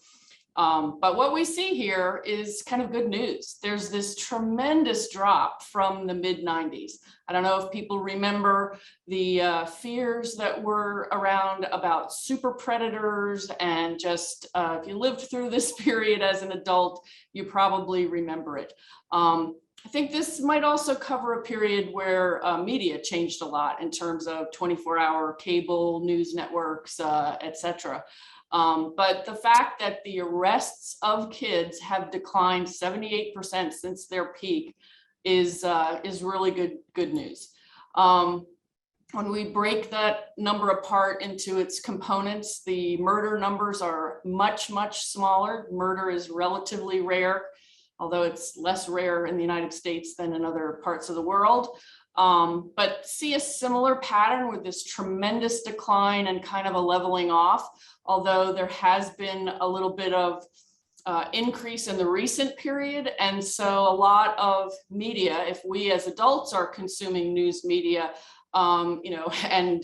But what we see here is kind of good news. There's this tremendous drop from the mid-90s. I don't know if people remember the fears that were around about super predators, and just if you lived through this period as an adult, you probably remember it. I think this might also cover a period where media changed a lot in terms of 24-hour cable news networks, et cetera. But the fact that the arrests of kids have declined 78% since their peak is really good news. When we break that number apart into its components, the murder numbers are much smaller. Murder is relatively rare, although it's less rare in the United States than in other parts of the world. But see a similar pattern with this tremendous decline and kind of a leveling off, although there has been a little bit of increase in the recent period. And so a lot of media, if we as adults are consuming news media, and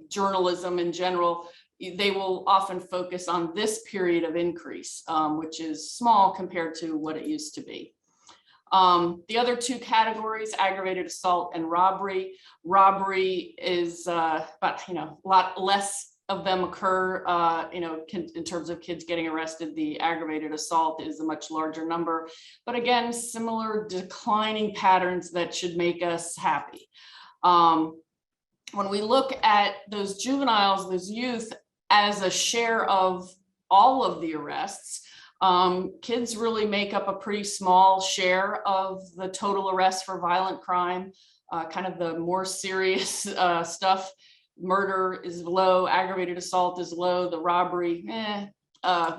journalism in general, they will often focus on this period of increase, which is small compared to what it used to be. The other two categories, aggravated assault and robbery. Robbery is but a lot less of them occur, in terms of kids getting arrested. The aggravated assault is a much larger number, but again, similar declining patterns that should make us happy. When we look at those juveniles, those youth, as a share of all of the arrests, kids really make up a pretty small share of the total arrests for violent crime. Kind of the more serious stuff, murder is low, aggravated assault is low, the robbery,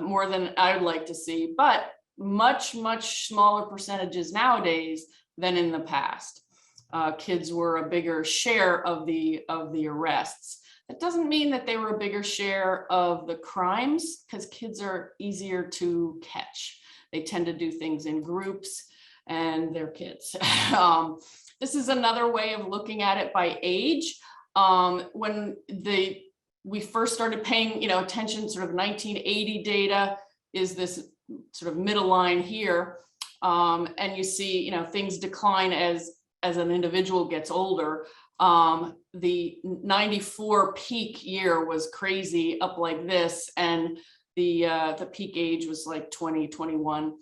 more than I would like to see, but much smaller percentages nowadays than in the past. Kids were a bigger share of the arrests. That doesn't mean that they were a bigger share of the crimes, because kids are easier to catch. They tend to do things in groups, and they're kids. This is another way of looking at it by age. When we first started paying attention, sort of 1980 data is this sort of middle line here, and you see things decline as an individual gets older. The 94 peak year was crazy, up like this, and the peak age was like 20, 21.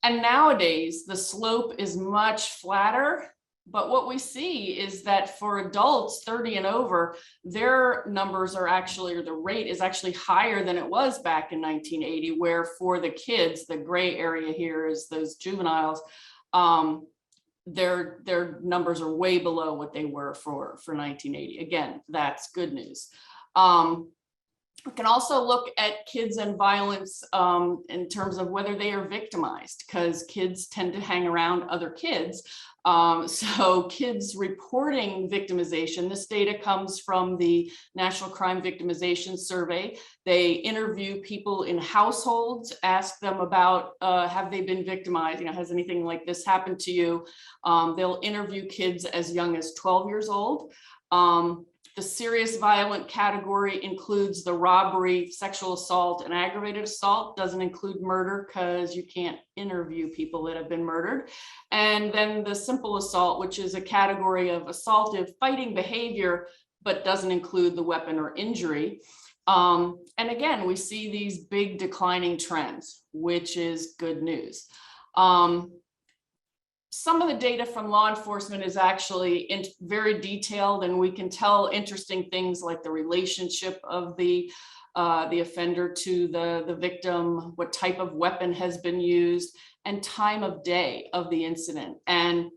And nowadays the slope is much flatter, but what we see is that for adults 30 and over, their numbers are actually, or the rate is actually higher than it was back in 1980, where for the kids, the gray area here is those juveniles, their numbers are way below what they were for 1980. Again, that's good news. We can also look at kids and violence in terms of whether they are victimized, because kids tend to hang around other kids. So kids reporting victimization, this data comes from the National Crime Victimization Survey. They interview people in households, ask them about, have they been victimized? Has anything like this happened to you? They'll interview kids as young as 12 years old. The serious violent category includes the robbery, sexual assault, and aggravated assault. Doesn't include murder, because you can't interview people that have been murdered. And then the simple assault, which is a category of assaultive fighting behavior, but doesn't include the weapon or injury. And again, we see these big declining trends, which is good news. Some of the data from law enforcement is actually very detailed, and we can tell interesting things like the relationship of the offender to the victim, what type of weapon has been used, and time of day of the incident. And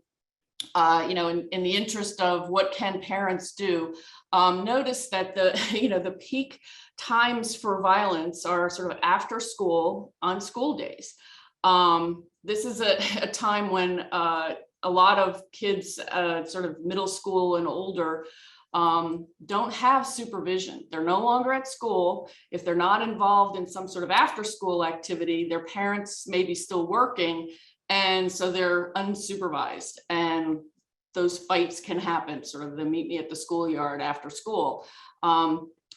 in the interest of what can parents do, notice that the peak times for violence are sort of after school on school days. This is a time when a lot of kids, sort of middle school and older, don't have supervision. They're no longer at school. If they're not involved in some sort of after school activity, their parents may be still working, and so they're unsupervised. And those fights can happen, sort of the meet me at the schoolyard after school.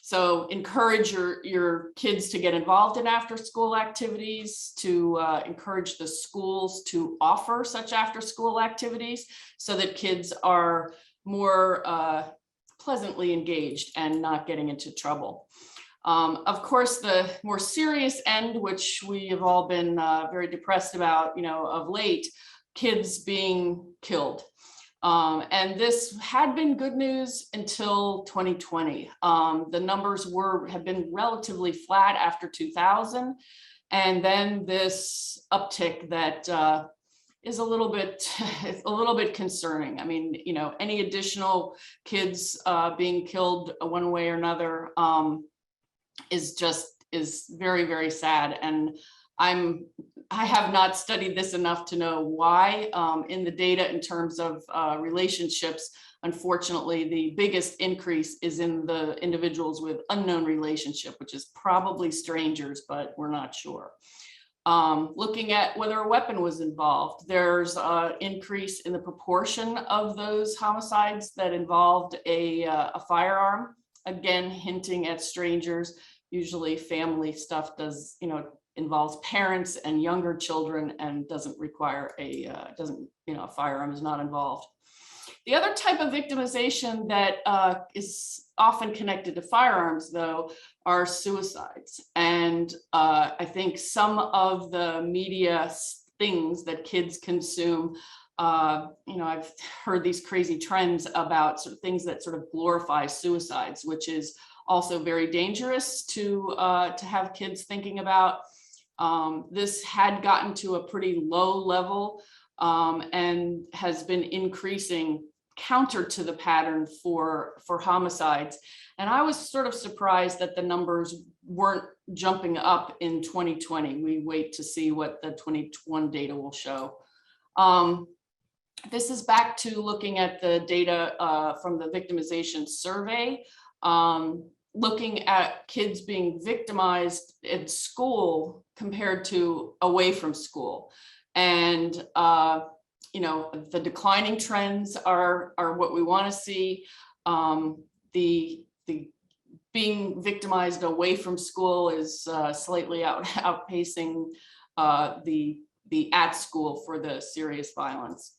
So encourage your kids to get involved in after school activities, to encourage the schools to offer such after school activities so that kids are more pleasantly engaged and not getting into trouble. Of course, the more serious end, which we have all been very depressed about, of late, kids being killed. And this had been good news until 2020. The numbers have been relatively flat after 2000. And then this uptick that is a little bit concerning. I mean, any additional kids being killed one way or another is very, very sad. And I have not studied this enough to know why. In the data in terms of relationships, unfortunately, the biggest increase is in the individuals with unknown relationship, which is probably strangers, but we're not sure. Looking at whether a weapon was involved, there's an increase in the proportion of those homicides that involved a firearm, again, hinting at strangers. Usually family stuff involves parents and younger children and doesn't require a firearm is not involved. The other type of victimization that is often connected to firearms, though, are suicides. And I think some of the media things that kids consume, I've heard these crazy trends about sort of things that sort of glorify suicides, which is also very dangerous to have kids thinking about. This had gotten to a pretty low level and has been increasing counter to the pattern for homicides. And I was sort of surprised that the numbers weren't jumping up in 2020. We wait to see what the 2021 data will show. This is back to looking at the data from the victimization survey. Looking at kids being victimized in school compared to away from school. And, the declining trends are what we want to see. The being victimized away from school is slightly outpacing the at school for the serious violence.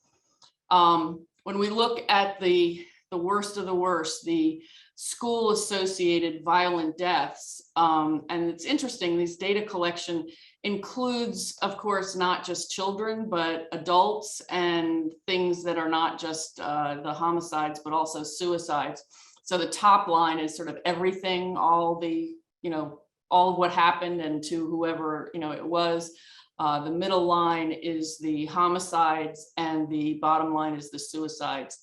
When we look at the worst of the worst, the school associated violent deaths. And it's interesting, this data collection includes, of course, not just children, but adults and things that are not just the homicides, but also suicides. So the top line is sort of everything, all of what happened and to whoever, it was. The middle line is the homicides and the bottom line is the suicides.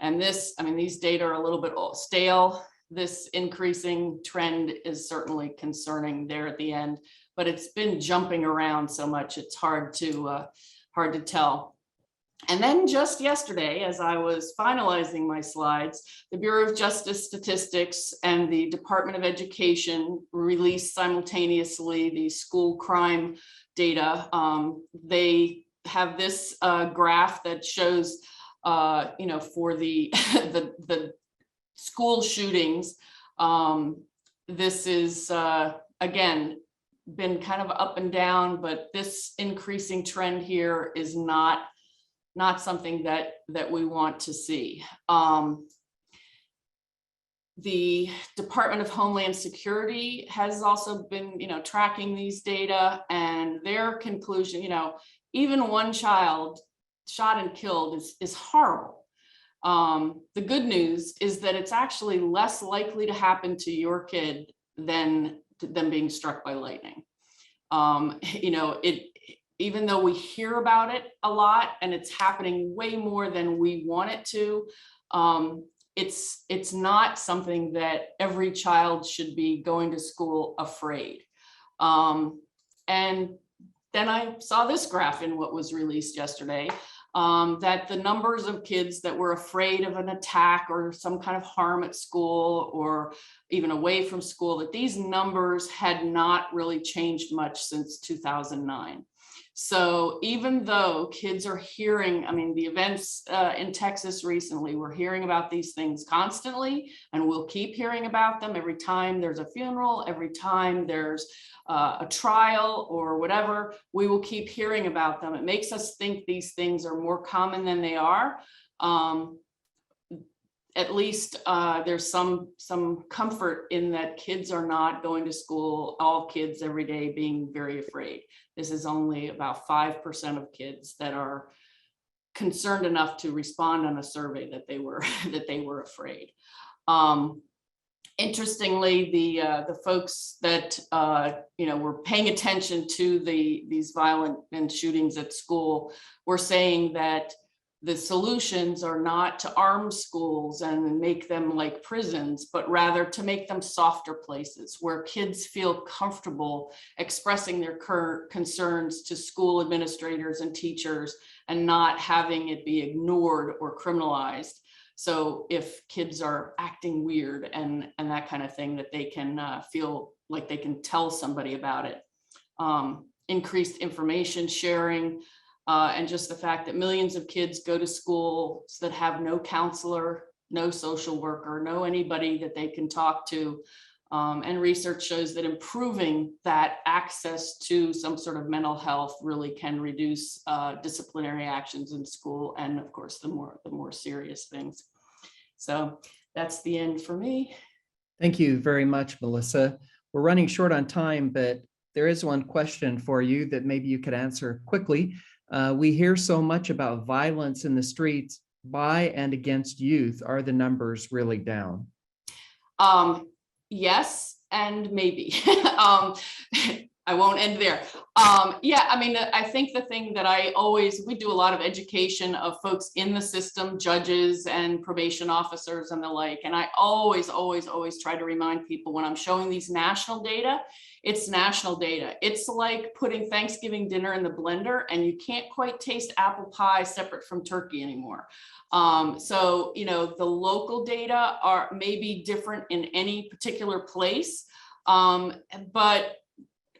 And these data are a little bit stale. This increasing trend is certainly concerning there at the end, but it's been jumping around so much, it's hard to tell. And then just yesterday, as I was finalizing my slides, the Bureau of Justice Statistics and the Department of Education released simultaneously the school crime data. They have this graph that shows for the school shootings, this is again been kind of up and down, but this increasing trend here is not something that we want to see. The Department of Homeland Security has also been, tracking these data, and their conclusion, even one child shot and killed is horrible. The good news is that it's actually less likely to happen to your kid than them being struck by lightning. Even though we hear about it a lot and it's happening way more than we want it to, it's not something that every child should be going to school afraid. And then I saw this graph in what was released yesterday, that the numbers of kids that were afraid of an attack or some kind of harm at school or even away from school, that these numbers had not really changed much since 2009. So even though kids are hearing, I mean, the events in Texas recently, we're hearing about these things constantly, and we'll keep hearing about them every time there's a funeral, every time there's a trial or whatever, we will keep hearing about them. It makes us think these things are more common than they are. At least there's some comfort in that kids are not going to school, all kids every day being very afraid. This is only about 5% of kids that are concerned enough to respond on a survey that they were afraid. Interestingly, the folks that were paying attention to these violent and shootings at school were saying that the solutions are not to arm schools and make them like prisons, but rather to make them softer places where kids feel comfortable expressing their concerns to school administrators and teachers and not having it be ignored or criminalized. So if kids are acting weird and that kind of thing, that they can feel like they can tell somebody about it. Increased information sharing, and just the fact that millions of kids go to schools that have no counselor, no social worker, no anybody that they can talk to. And research shows that improving that access to some sort of mental health really can reduce disciplinary actions in school, and of course the more serious things. So that's the end for me. Thank you very much, Melissa. We're running short on time, but there is one question for you that maybe you could answer quickly. We hear so much about violence in the streets by and against youth. Are the numbers really down? Yes, and maybe. I won't end there. Yeah, I mean, I think the thing that we do a lot of education of folks in the system, judges and probation officers and the like. And I always try to remind people when I'm showing these national data, it's national data. It's like putting Thanksgiving dinner in the blender and you can't quite taste apple pie separate from turkey anymore. So, the local data are maybe different in any particular place, but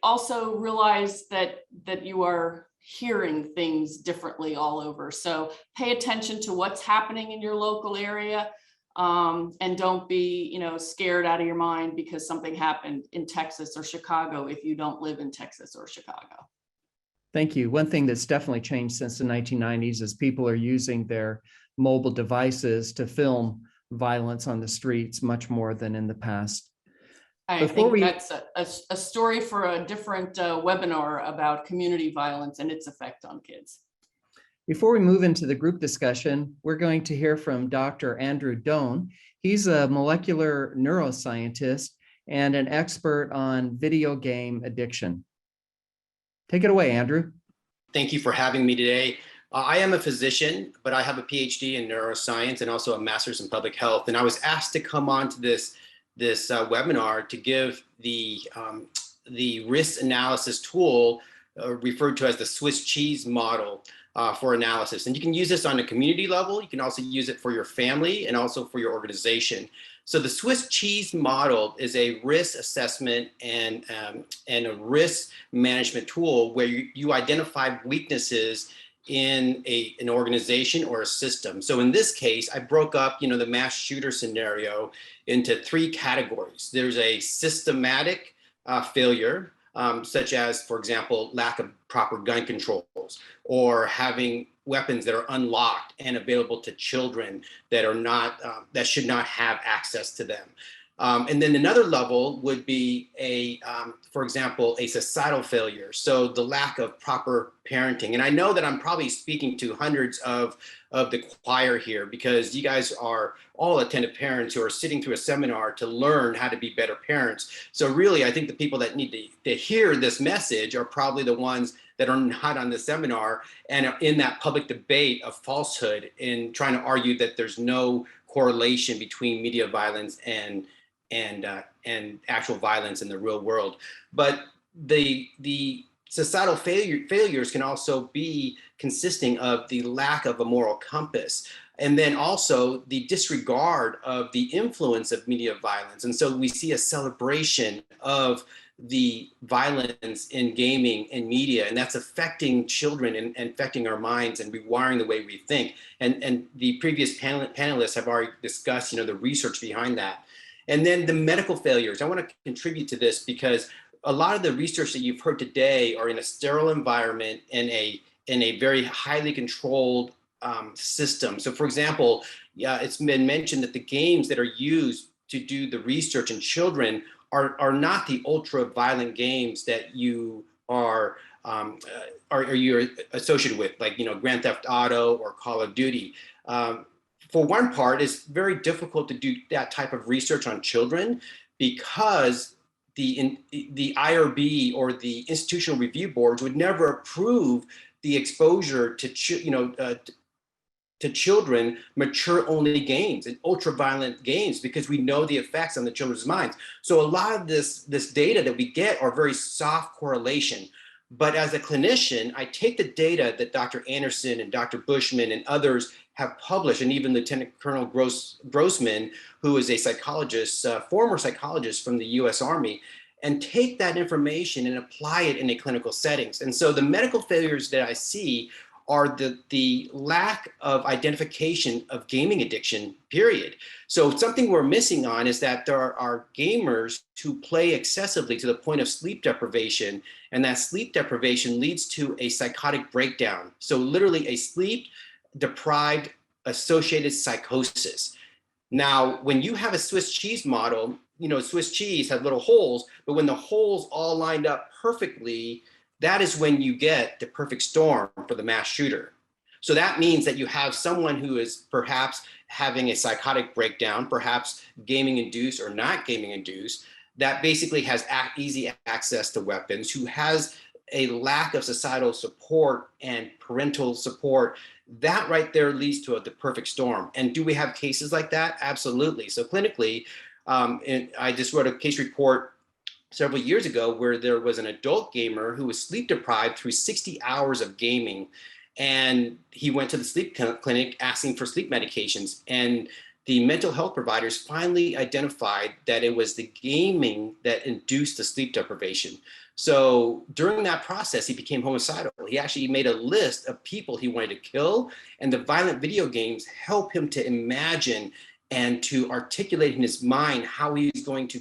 also realize that you are hearing things differently all over. So pay attention to what's happening in your local area, and don't be, scared out of your mind because something happened in Texas or Chicago if you don't live in Texas or Chicago. Thank you. One thing that's definitely changed since the 1990s is people are using their mobile devices to film violence on the streets much more than in the past. I think that's a story for a different webinar about community violence and its effect on kids. Before we move into the group discussion, we're going to hear from Dr. Andrew Doan. He's a molecular neuroscientist and an expert on video game addiction. Take it away, Andrew. Thank you for having me today. I am a physician, but I have a PhD in neuroscience and also a master's in public health. And I was asked to come on to this webinar to give the risk analysis tool referred to as the Swiss cheese model for analysis. And you can use this on a community level. You can also use it for your family and also for your organization. So the Swiss cheese model is a risk assessment and a risk management tool where you identify weaknesses in an organization or a system. So in this case, I broke up, the mass shooter scenario into 3 categories. There's a systematic failure, such as, for example, lack of proper gun controls or having weapons that are unlocked and available to children that are not, that should not have access to them. And then another level would be for example, a societal failure. So the lack of proper parenting. And I know that I'm probably speaking to hundreds of the choir here because you guys are all attentive parents who are sitting through a seminar to learn how to be better parents. So really, I think the people that need to hear this message are probably the ones that are not on the seminar and are in that public debate of falsehood in trying to argue that there's no correlation between media violence and actual violence in the real world. But the societal failures can also be consisting of the lack of a moral compass, and then also the disregard of the influence of media violence. And so we see a celebration of the violence in gaming and media, and that's affecting children and affecting our minds and rewiring the way we think. And the previous panelists have already discussed, the research behind that. And then the medical failures. I want to contribute to this because a lot of the research that you've heard today are in a sterile environment in a very highly controlled system. So for example, it's been mentioned that the games that are used to do the research in children are not the ultra violent games that you are you're associated with, like Grand Theft Auto or Call of Duty. For one part, it's very difficult to do that type of research on children because the IRB or the institutional review boards would never approve the exposure to to children mature only games and ultra violent games because we know the effects on the children's minds. So a lot of this data that we get are very soft correlation. But as a clinician, I take the data that Dr. Anderson and Dr. Bushman and others have published, and even Lieutenant Colonel Grossman, who is a psychologist, former psychologist from the US Army, and take that information and apply it in a clinical settings. And so the medical failures that I see are the lack of identification of gaming addiction, period. So something we're missing on is that there are gamers who play excessively to the point of sleep deprivation, and that sleep deprivation leads to a psychotic breakdown. So literally a sleep deprived associated psychosis. Now, when you have a Swiss cheese model, Swiss cheese has little holes, but when the holes all lined up perfectly, that is when you get the perfect storm for the mass shooter. So that means that you have someone who is perhaps having a psychotic breakdown, perhaps gaming induced or not gaming induced, that basically has easy access to weapons, who has a lack of societal support and parental support. That right there leads to the perfect storm. And do we have cases like that? Absolutely. So clinically, and I just wrote a case report several years ago where there was an adult gamer who was sleep deprived through 60 hours of gaming. And he went to the sleep clinic asking for sleep medications. And the mental health providers finally identified that it was the gaming that induced the sleep deprivation. So during that process, he became homicidal. He actually made a list of people he wanted to kill. And the violent video games help him to imagine and to articulate in his mind how he's going to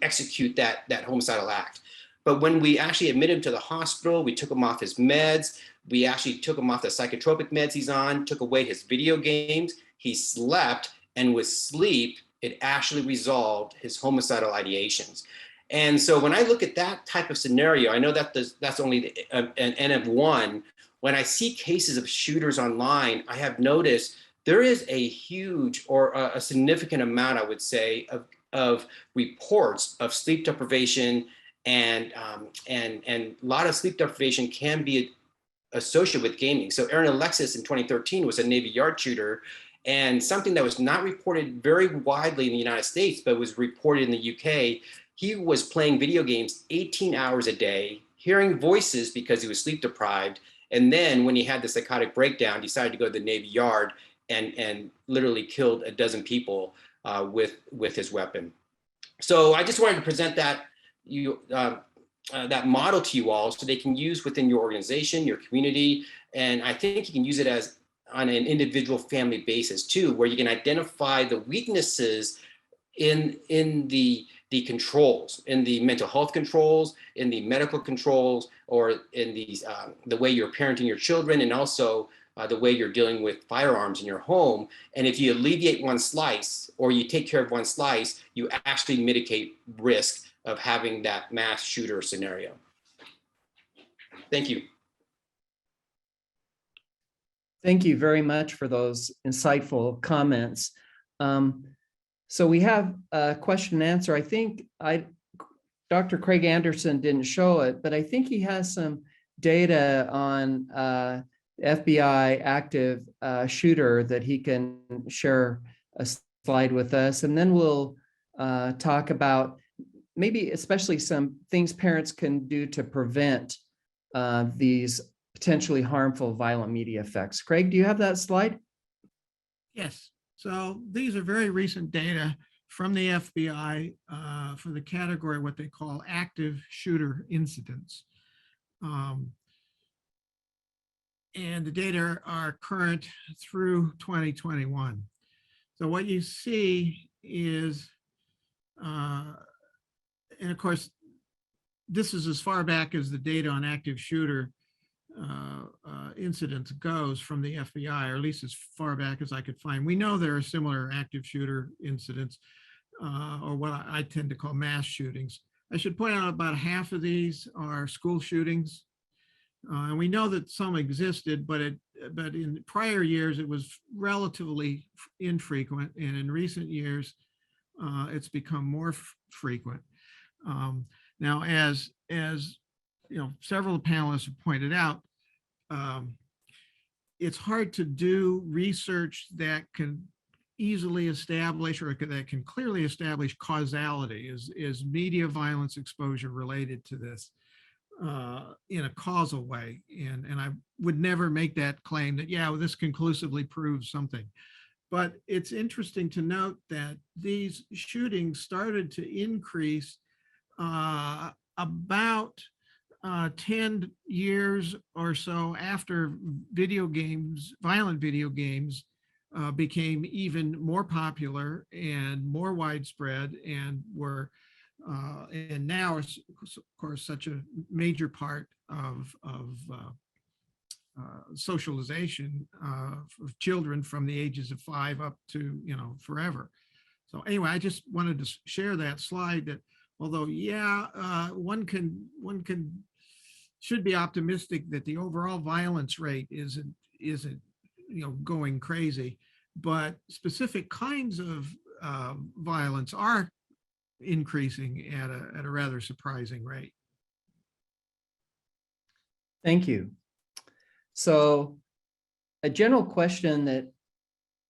execute that homicidal act. But when we actually admitted him to the hospital, we took him off his meds, we actually took him off the psychotropic meds he's on, took away his video games, he slept, and with sleep, it actually resolved his homicidal ideations. And so when I look at that type of scenario, I know that that's only an N of one. When I see cases of shooters online, I have noticed there is a huge or a significant amount, I would say, of reports of sleep deprivation, and a lot of sleep deprivation can be associated with gaming. So Aaron Alexis in 2013 was a Navy Yard shooter, and something that was not reported very widely in the United States, but was reported in the UK. He was playing video games 18 hours a day, hearing voices because he was sleep deprived. And then when he had the psychotic breakdown, decided to go to the Navy Yard and literally killed a dozen people with his weapon. So I just wanted to present that that model to you all so they can use within your organization, your community. And I think you can use it as on an individual family basis too, where you can identify the weaknesses in the controls, in the mental health controls, in the medical controls, or in the way you're parenting your children, and also the way you're dealing with firearms in your home. And if you alleviate one slice or you take care of one slice, you actually mitigate risk of having that mass shooter scenario. Thank you. Thank you very much for those insightful comments. So we have a question and answer. I think Dr. Craig Anderson didn't show it, but I think he has some data on FBI active shooter that he can share a slide with us. And then we'll talk about maybe especially some things parents can do to prevent these potentially harmful violent media effects. Craig, do you have that slide? Yes. So these are very recent data from the FBI for the category, what they call active shooter incidents. And the data are current through 2021. So what you see is, and of course, this is as far back as the data on active shooter incidents goes from the FBI, or at least as far back as I could find. We know there are similar active shooter incidents, or what I tend to call mass shootings. I should point out about half of these are school shootings. And we know that some existed, but in prior years, it was relatively infrequent. And in recent years, it's become more frequent. Now, as you know, several panelists have pointed out, it's hard to do research that can easily establish, or that can clearly establish causality. Is media violence exposure related to this in a causal way? And I would never make that claim that, yeah, well, this conclusively proves something. But it's interesting to note that these shootings started to increase about 10 years or so after video games, violent video games, became even more popular and more widespread, and were and now it's of course such a major part of socialization of children from the ages of 5 up to, you know, forever. So anyway, I just wanted to share that slide, that although, yeah, one should be optimistic that the overall violence rate isn't you know, going crazy, but specific kinds of violence are increasing at a rather surprising rate. Thank you. So a general question that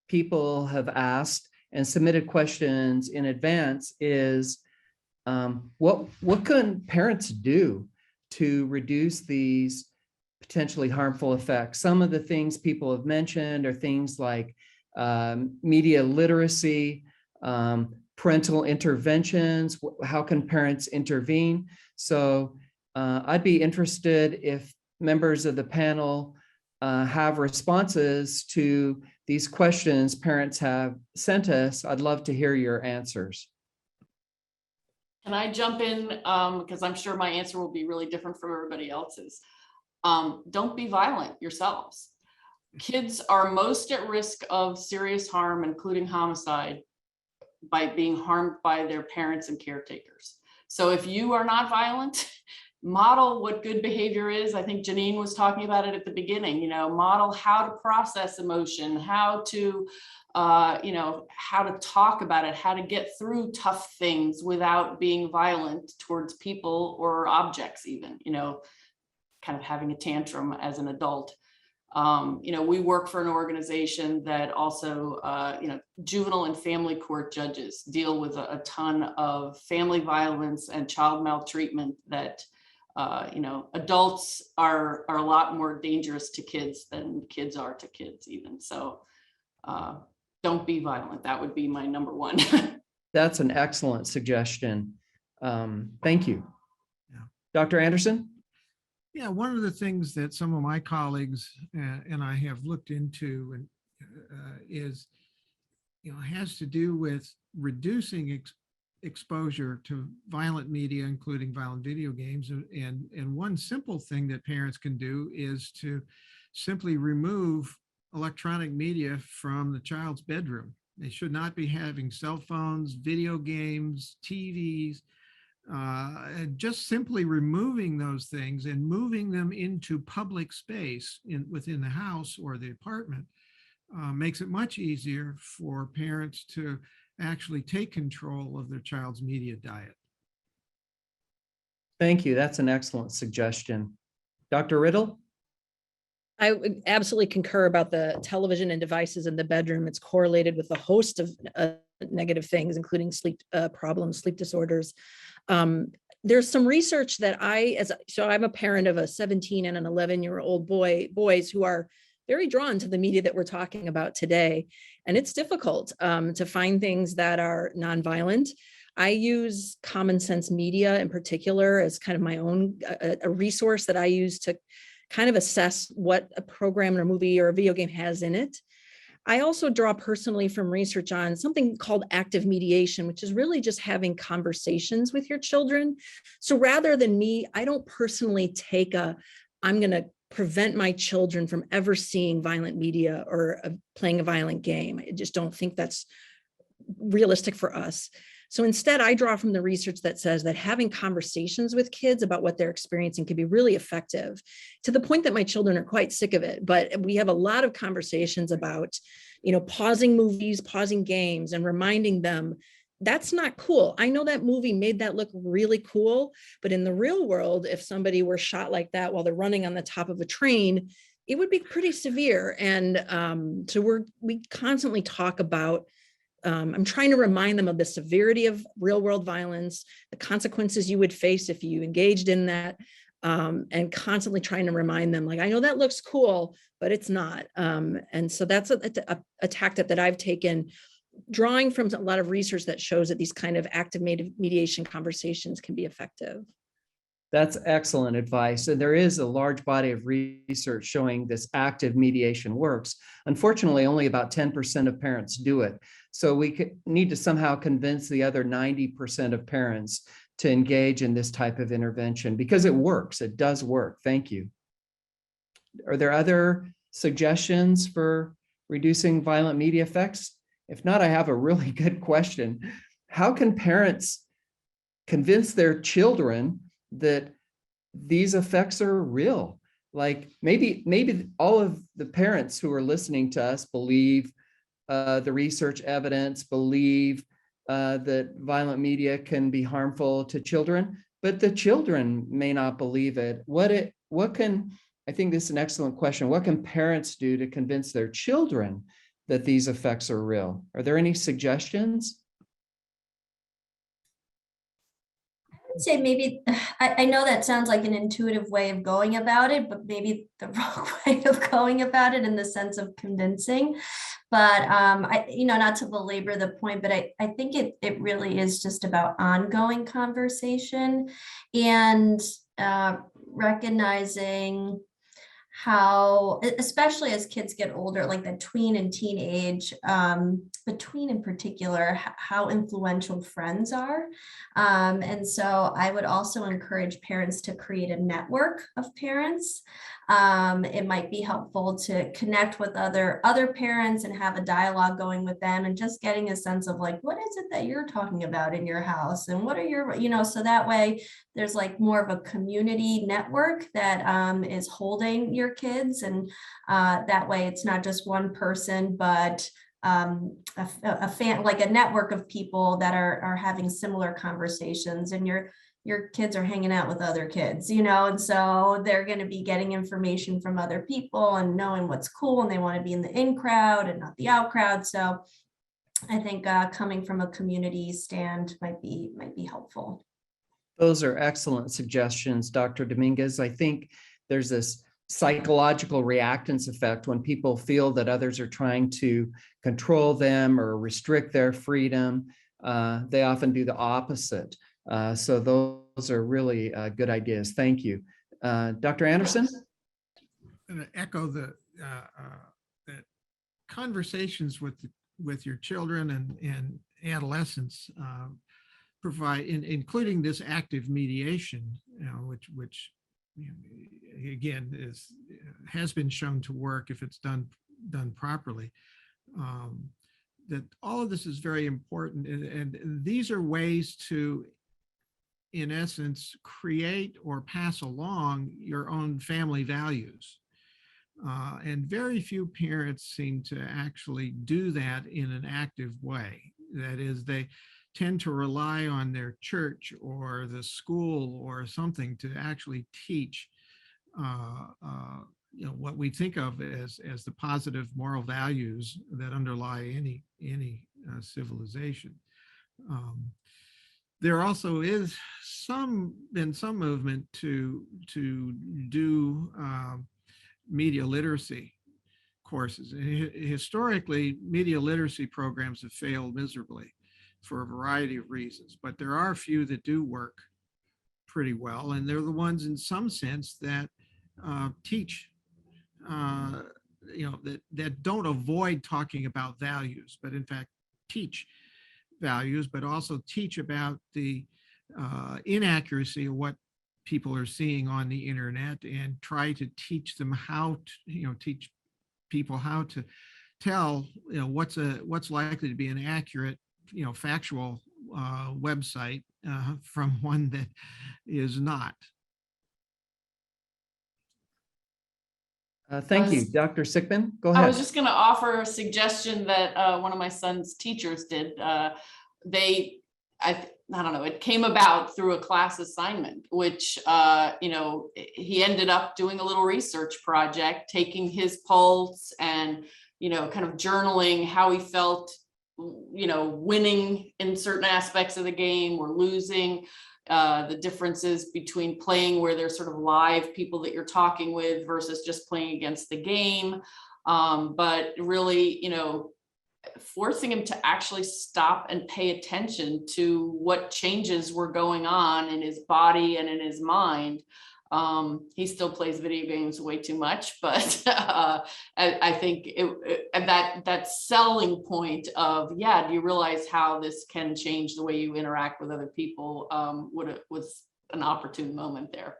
people have asked and submitted questions in advance is, what can parents do to reduce these potentially harmful effects? Some of the things people have mentioned are things like media literacy, parental interventions. How can parents intervene? So I'd be interested if members of the panel have responses to these questions parents have sent us. I'd love to hear your answers. Can I jump in? Because I'm sure my answer will be really different from everybody else's. Don't be violent yourselves. Kids are most at risk of serious harm, including homicide, by being harmed by their parents and caretakers. So if you are not violent, model what good behavior is. I think Janine was talking about it at the beginning, you know, model how to process emotion, how to, you know, how to talk about it, how to get through tough things without being violent towards people or objects even, you know, kind of having a tantrum as an adult. You know, we work for an organization that also, you know, juvenile and family court judges deal with a ton of family violence and child maltreatment that, you know, adults are a lot more dangerous to kids than kids are to kids even. So don't be violent. That would be my number one. That's an excellent suggestion. Thank you. Yeah. Dr. Anderson? Yeah, one of the things that some of my colleagues and I have looked into and is, you know, has to do with reducing exposure to violent media, including violent video games. And one simple thing that parents can do is to simply remove electronic media from the child's bedroom. They should not be having cell phones, video games, TVs. And just simply removing those things and moving them into public space within the house or the apartment makes it much easier for parents to actually take control of their child's media diet. Thank you. That's an excellent suggestion. Dr. Riddle? I would absolutely concur about the television and devices in the bedroom. It's correlated with a host of negative things, including sleep problems, sleep disorders. There's some research that so I'm a parent of a 17 and an 11-year-old boys who are very drawn to the media that we're talking about today. And it's difficult to find things that are nonviolent. I use Common Sense Media in particular as kind of my own, a resource that I use to kind of assess what a program or a movie or a video game has in it. I also draw personally from research on something called active mediation, which is really just having conversations with your children. So rather than me, I don't personally take I'm going to prevent my children from ever seeing violent media or playing a violent game. I just don't think that's realistic for us. So instead, I draw from the research that says that having conversations with kids about what they're experiencing can be really effective, to the point that my children are quite sick of it. But we have a lot of conversations about, pausing movies, pausing games, and reminding them that's not cool. I know that movie made that look really cool, but in the real world, if somebody were shot like that while they're running on the top of a train, it would be pretty severe. And so we constantly talk about, I'm trying to remind them of the severity of real world violence, the consequences you would face if you engaged in that, and constantly trying to remind them, like, I know that looks cool, but it's not. And so that's a tactic that I've taken, drawing from a lot of research that shows that these kind of active mediation conversations can be effective. That's excellent advice. And there is a large body of research showing this active mediation works. Unfortunately, only about 10% of parents do it. So we need to somehow convince the other 90% of parents to engage in this type of intervention, because it works. It does work. Thank you. Are there other suggestions for reducing violent media effects? If not, I have a really good question. How can parents convince their children that these effects are real? Like maybe all of the parents who are listening to us believe the research evidence, believe that violent media can be harmful to children, but the children may not believe it. I think this is an excellent question. What can parents do to convince their children that these effects are real? Are there any suggestions? Say maybe, I know that sounds like an intuitive way of going about it, but maybe the wrong way of going about it in the sense of convincing. But not to belabor the point, but I think it really is just about ongoing conversation and recognizing how, especially as kids get older, like the tween and teen age, between in particular, how influential friends are. And so I would also encourage parents to create a network of parents. It might be helpful to connect with other parents and have a dialogue going with them, and just getting a sense of like, what is it that you're talking about in your house, and what are your, so that way there's like more of a community network that is holding your kids. And that way it's not just one person, but like a network of people that are having similar conversations, and your kids are hanging out with other kids, and so they're going to be getting information from other people and knowing what's cool, and they want to be in the in crowd and not the out crowd. So I think coming from a community stand might be helpful. Those are excellent suggestions, Dr. Domingues. I think there's this psychological reactance effect when people feel that others are trying to control them or restrict their freedom. They often do the opposite. So those are really good ideas. Thank you. Dr. Anderson? And echo that conversations with your children and adolescents provide, including this active mediation, which again has been shown to work if it's done properly. That all of this is very important, and these are ways to, in essence, create or pass along your own family values. And very few parents seem to actually do that in an active way. That is, they tend to rely on their church or the school or something to actually teach what we think of as the positive moral values that underlie any civilization. There also is been some movement to do media literacy courses. Historically, media literacy programs have failed miserably for a variety of reasons, but there are a few that do work pretty well, and they're the ones in some sense that teach, that don't avoid talking about values, but in fact teach values, but also teach about the inaccuracy of what people are seeing on the internet, and try to teach them how to, teach people how to tell, what's likely to be an accurate, factual website from one that is not. Thank you, Dr. Sickmund. Go ahead. I was just going to offer a suggestion that one of my son's teachers did. I don't know, it came about through a class assignment, which, he ended up doing a little research project, taking his pulse and, kind of journaling how he felt, winning in certain aspects of the game or losing, the differences between playing where there's sort of live people that you're talking with versus just playing against the game. But really, forcing him to actually stop and pay attention to what changes were going on in his body and in his mind. He still plays video games way too much, but I think that selling point of, do you realize how this can change the way you interact with other people, was an opportune moment there.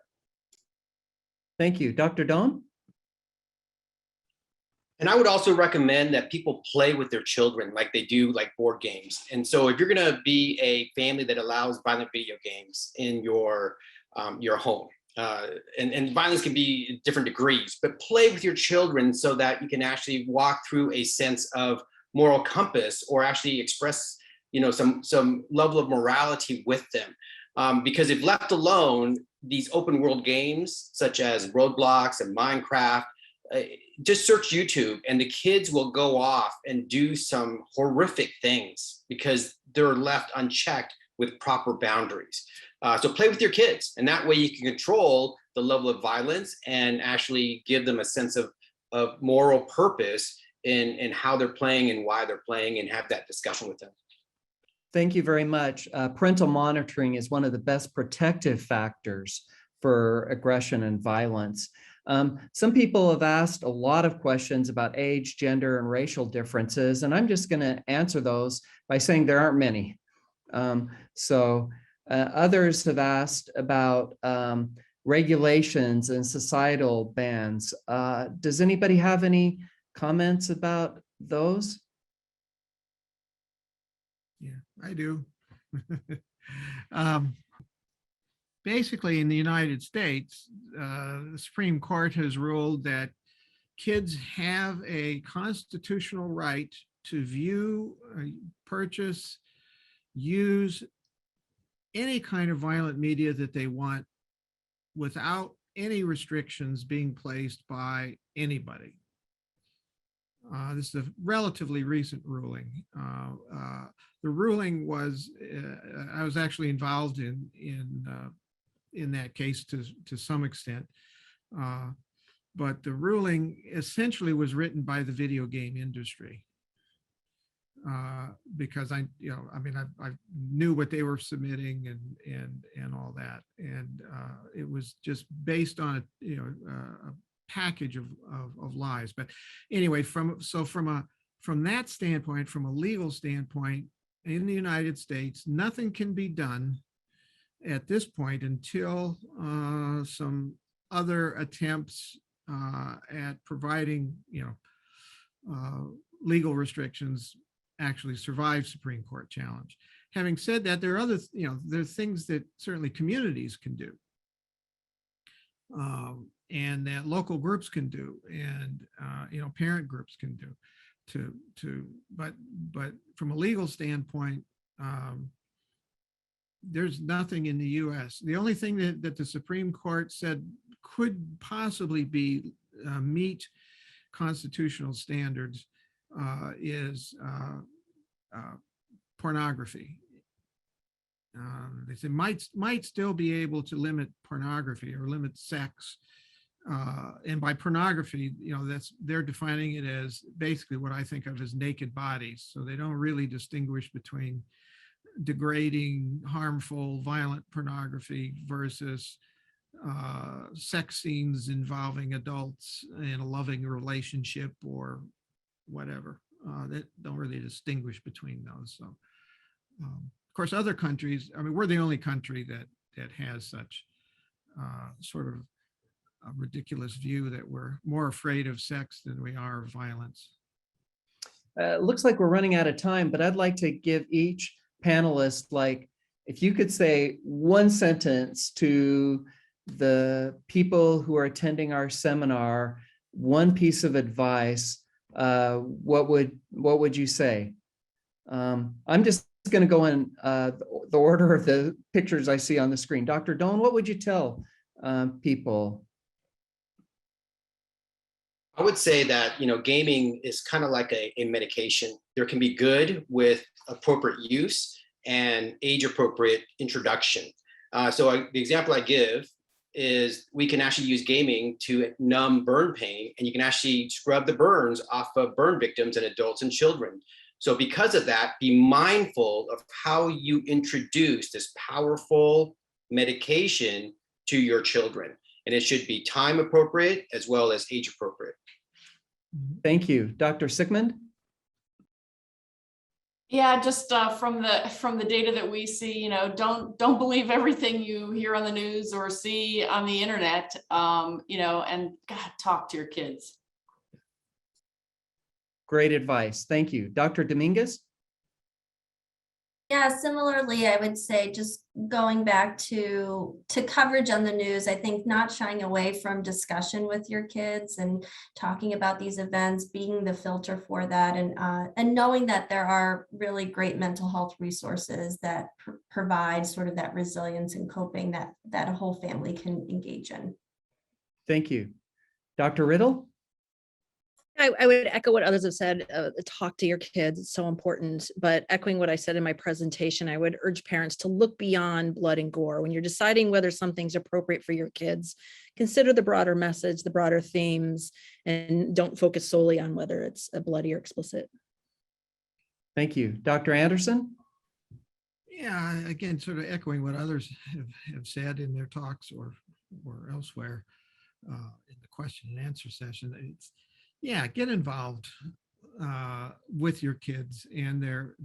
Thank you. Dr. Doan? And I would also recommend that people play with their children like they do like board games. And so if you're going to be a family that allows violent video games in your home, and violence can be in different degrees, but play with your children so that you can actually walk through a sense of moral compass, or actually express, some level of morality with them. Because if left alone, these open world games such as Roblox and Minecraft, just search YouTube and the kids will go off and do some horrific things because they're left unchecked with proper boundaries. So play with your kids, and that way you can control the level of violence and actually give them a sense of moral purpose in how they're playing and why they're playing, and have that discussion with them. Thank you very much. Parental monitoring is one of the best protective factors for aggression and violence. Some people have asked a lot of questions about age, gender, and racial differences, and I'm just going to answer those by saying there aren't many. Others have asked about regulations and societal bans. Does anybody have any comments about those? Yeah, I do. Basically, in the United States, the Supreme Court has ruled that kids have a constitutional right to view, purchase, use any kind of violent media that they want without any restrictions being placed by anybody. This is a relatively recent ruling. The ruling was, I was actually involved in that case to some extent, but the ruling essentially was written by the video game industry, because I knew what they were submitting and all that, and it was just based on a package of lies. But anyway, from that standpoint, from a legal standpoint, in the United States, nothing can be done at this point until some other attempts at providing, legal restrictions actually survive Supreme Court challenge. Having said that, there are other, there are things that certainly communities can do, and that local groups can do, and parent groups can do, but from a legal standpoint, there's nothing in the U.S. The only thing that the Supreme Court said could possibly be meet constitutional standards is pornography. They say might still be able to limit pornography or limit sex And by pornography, they're defining it as basically what I think of as naked bodies. So they don't really distinguish between degrading, harmful, violent pornography versus sex scenes involving adults in a loving relationship or whatever. That don't really distinguish between those. So, of course, other countries, I mean, we're the only country that has such sort of a ridiculous view that we're more afraid of sex than we are of violence. Looks like we're running out of time, but I'd like to give each panelist, like, if you could say one sentence to the people who are attending our seminar, one piece of advice, what would you say? I'm just going to go in the order of the pictures I see on the screen. Dr. Doan, what would you tell people? I would say that, gaming is kind of like a medication. There can be good with appropriate use and age-appropriate introduction. The example I give is we can actually use gaming to numb burn pain, and you can actually scrub the burns off of burn victims and adults and children. So because of that, be mindful of how you introduce this powerful medication to your children. And it should be time appropriate as well as age appropriate. Thank you. Dr. Sickmund? Yeah, just from the data that we see, don't believe everything you hear on the news or see on the internet, and God, talk to your kids. Great advice. Thank you. Dr. Domingues? Yeah, similarly, I would say just going back to coverage on the news, I think not shying away from discussion with your kids and talking about these events, being the filter for that, and knowing that there are really great mental health resources that provide sort of that resilience and coping that a whole family can engage in. Thank you. Dr. Riddle? I would echo what others have said. Talk to your kids. It's so important. But echoing what I said in my presentation, I would urge parents to look beyond blood and gore. When you're deciding whether something's appropriate for your kids, consider the broader message, the broader themes, and don't focus solely on whether it's bloody or explicit. Thank you. Dr. Anderson? Yeah, again, sort of echoing what others have said in their talks or elsewhere in the question and answer session. Get involved with your kids and their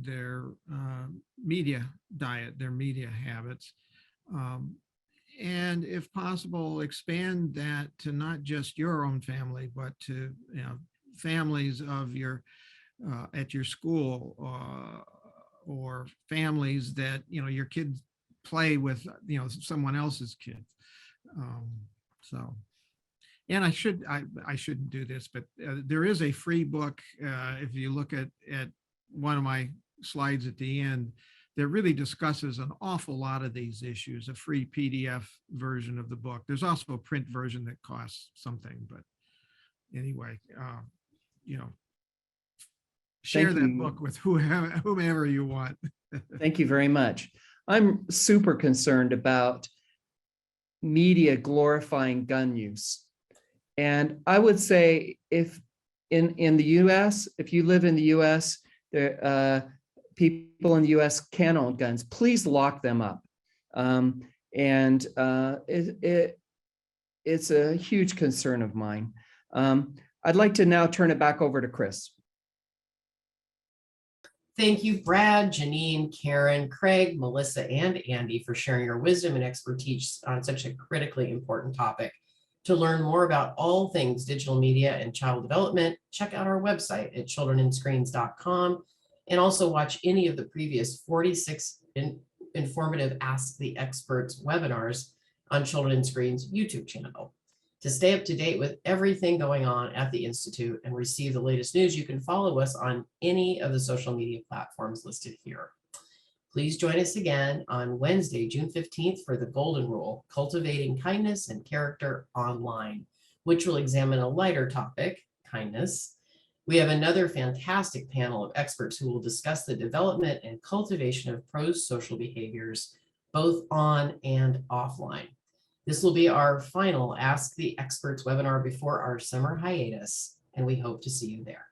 media diet, their media habits. And if possible, expand that to not just your own family, but to families of your at your school or families that your kids play with someone else's kids. And I shouldn't do this, but there is a free book. If you look at one of my slides at the end, that really discusses an awful lot of these issues, a free PDF version of the book. There's also a print version that costs something, but anyway, share that book with whomever you want. Thank you very much. I'm super concerned about media glorifying gun use. And I would say if in the US, if you live in the US, people in the US can own guns, please lock them up. It's a huge concern of mine. I'd like to now turn it back over to Kris. Thank you, Brad, Janine, Karyn, Craig, Melissa, and Andy for sharing your wisdom and expertise on such a critically important topic. To learn more about all things digital media and child development, check out our website at childrenandscreens.com and also watch any of the previous 46 informative Ask the Experts webinars on Children and Screens YouTube channel. To stay up to date with everything going on at the Institute and receive the latest news, you can follow us on any of the social media platforms listed here. Please join us again on Wednesday, June 15th for the Golden Rule, Cultivating Kindness and Character Online, which will examine a lighter topic, kindness. We have another fantastic panel of experts who will discuss the development and cultivation of pro-social behaviors, both on and offline. This will be our final Ask the Experts webinar before our summer hiatus, and we hope to see you there.